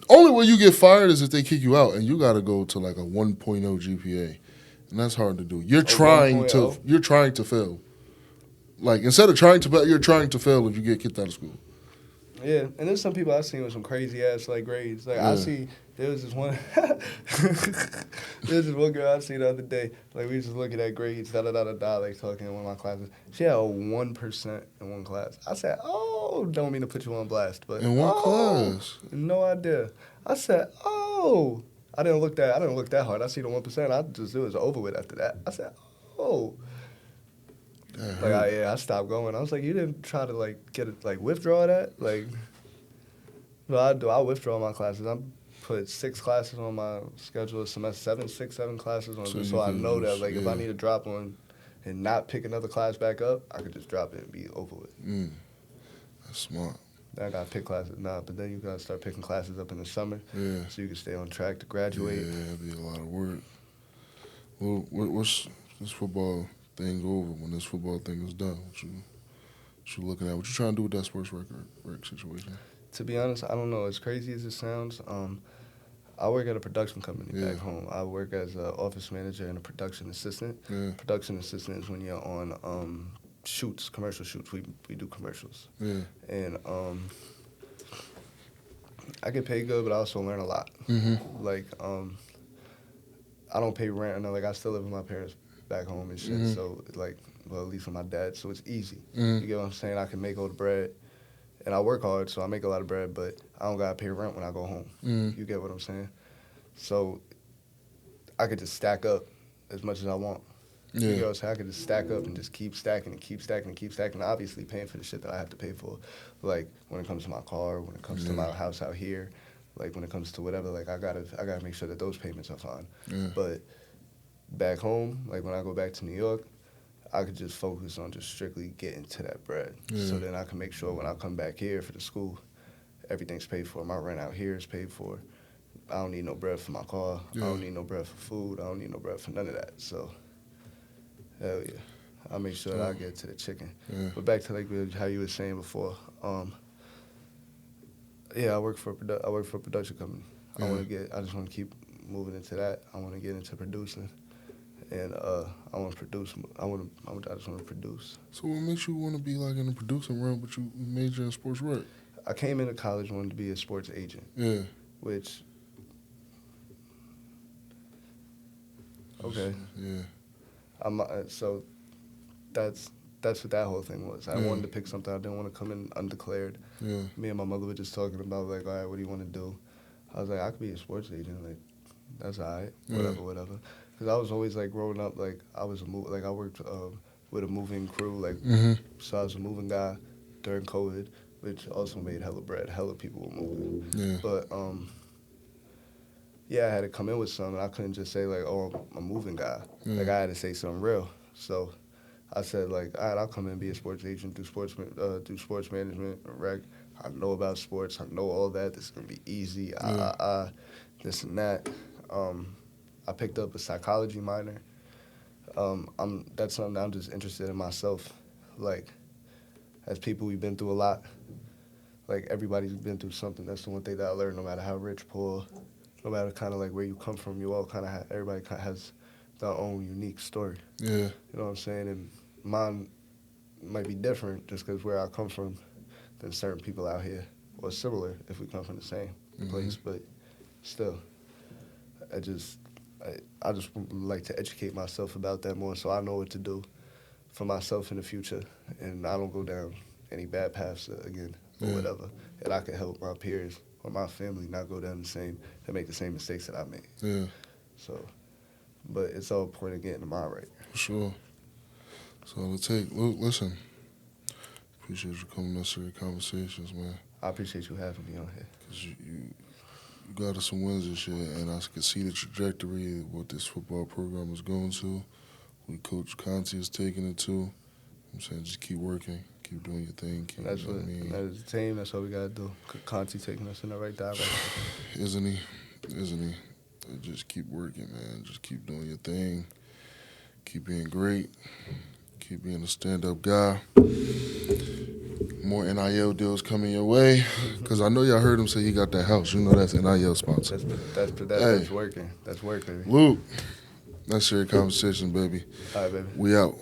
Speaker 3: Only way you get fired is if they kick you out, and you got to go to like a 1.0 GPA, and that's hard to do. You're trying to fail. Like, instead of trying to fail, you're trying to fail if you get kicked out of school.
Speaker 2: Yeah, and there's some people I've seen with some crazy ass like grades. Like I see, there was this one girl I seen the other day. Like we was just looking at grades, like talking in one of my classes. She had a 1% in one class. I said, "Oh, don't mean to put you on blast, but
Speaker 3: in one class,
Speaker 2: no idea." I said, "Oh, I didn't look that hard. I see the 1%. It was over with after that." I said, "Oh." Like, I stopped going. I was like, you didn't try to, like, get it, like, withdraw that? Like, no, I do. I withdraw my classes. I put 6 classes on my schedule a semester, 7 classes on, so I know that, like, if I need to drop one and not pick another class back up, I could just drop it and be over with.
Speaker 3: That's smart.
Speaker 2: Then I gotta pick classes now, but then you gotta start picking classes up in the summer, so you can stay on track to graduate.
Speaker 3: Yeah, it'd be a lot of work. Well, what's this football thing over? When this football thing is done, what you looking at? What you trying to do with that sports rec situation?
Speaker 2: To be honest, I don't know. As crazy as it sounds, I work at a production company back home. I work as an office manager and a production assistant. Production assistant is when you're on shoots, commercial shoots. We do commercials. And I get paid good, but I also learn a lot. Like, I don't pay rent. Like, I still live with my parents back home and shit. So, like, well, at least with my dad. So it's easy. You get what I'm saying? I can make all the bread. And I work hard, so I make a lot of bread, but I don't got to pay rent when I go home. You get what I'm saying? So I could just stack up as much as I want. You know what I'm saying? I could just stack up and just keep stacking and keep stacking and keep stacking. Obviously paying for the shit that I have to pay for. Like, when it comes to my car, when it comes to my house out here, like, when it comes to whatever, like, I gotta make sure that those payments are fine. But back home, like, when I go back to New York, I could just focus on just strictly getting to that bread. So then I can make sure when I come back here for the school, everything's paid for. My rent out here is paid for. I don't need no bread for my car. I don't need no bread for food. I don't need no bread for none of that. So, hell yeah. I make sure that I get to the chicken. But back to, like, how you were saying before, I work for a production company. I just want to keep moving into that. I want to get into producing. And I want to produce. I just want to produce.
Speaker 3: So what makes you want to be, like, in the producing realm, but you major in sports rec?
Speaker 2: I came into college wanting to be a sports agent. Which. Okay. So that's what that whole thing was. I wanted to pick something. I didn't want to come in undeclared. Me and my mother were just talking about, like, all right, what do you want to do? I was like, I could be a sports agent. Like, that's all right. Whatever. Because I was always, like, growing up, like, I worked with a moving crew, like, so I was a moving guy during COVID, which also made hella bread. Hella people were moving. But, I had to come in with something. I couldn't just say, like, oh, I'm a moving guy. Like, I had to say something real. So I said, like, all right, I'll come in and be a sports agent, do sports management, rec. I know about sports. I know all that. This is going to be easy. This and that. I picked up a psychology minor. That's something that I'm just interested in myself. Like, as people, we've been through a lot. Like, everybody's been through something. That's the one thing that I learned, no matter how rich, poor, no matter kind of, like, where you come from, you all kind of everybody kind of has their own unique story. You know what I'm saying? And mine might be different just because where I come from than certain people out here, or similar if we come from the same place, but still, I just would like to educate myself about that more so I know what to do for myself in the future and I don't go down any bad paths again or whatever. And I can help my peers or my family not go down and make the same mistakes that I made. So, but it's all a point of getting the mind right.
Speaker 3: For sure. So listen, appreciate you coming to Necessary Conversations, man.
Speaker 2: I appreciate you having me on here.
Speaker 3: Because you got us some wins and shit, and I can see the trajectory of what this football program is going to, what Coach Conti is taking it to. I'm saying just keep working, keep doing your thing.
Speaker 2: That's what I mean. That is the team. That's what we got to do. Conti taking us in the right direction.
Speaker 3: Isn't he? Just keep working, man. Just keep doing your thing. Keep being great. Keep being a stand-up guy. More NIL deals coming your way. Because I know y'all heard him say he got that house. You know that's NIL sponsor.
Speaker 2: That's working. That's working.
Speaker 3: Luke, Necessary Conversations, baby.
Speaker 2: All right, baby.
Speaker 3: We out.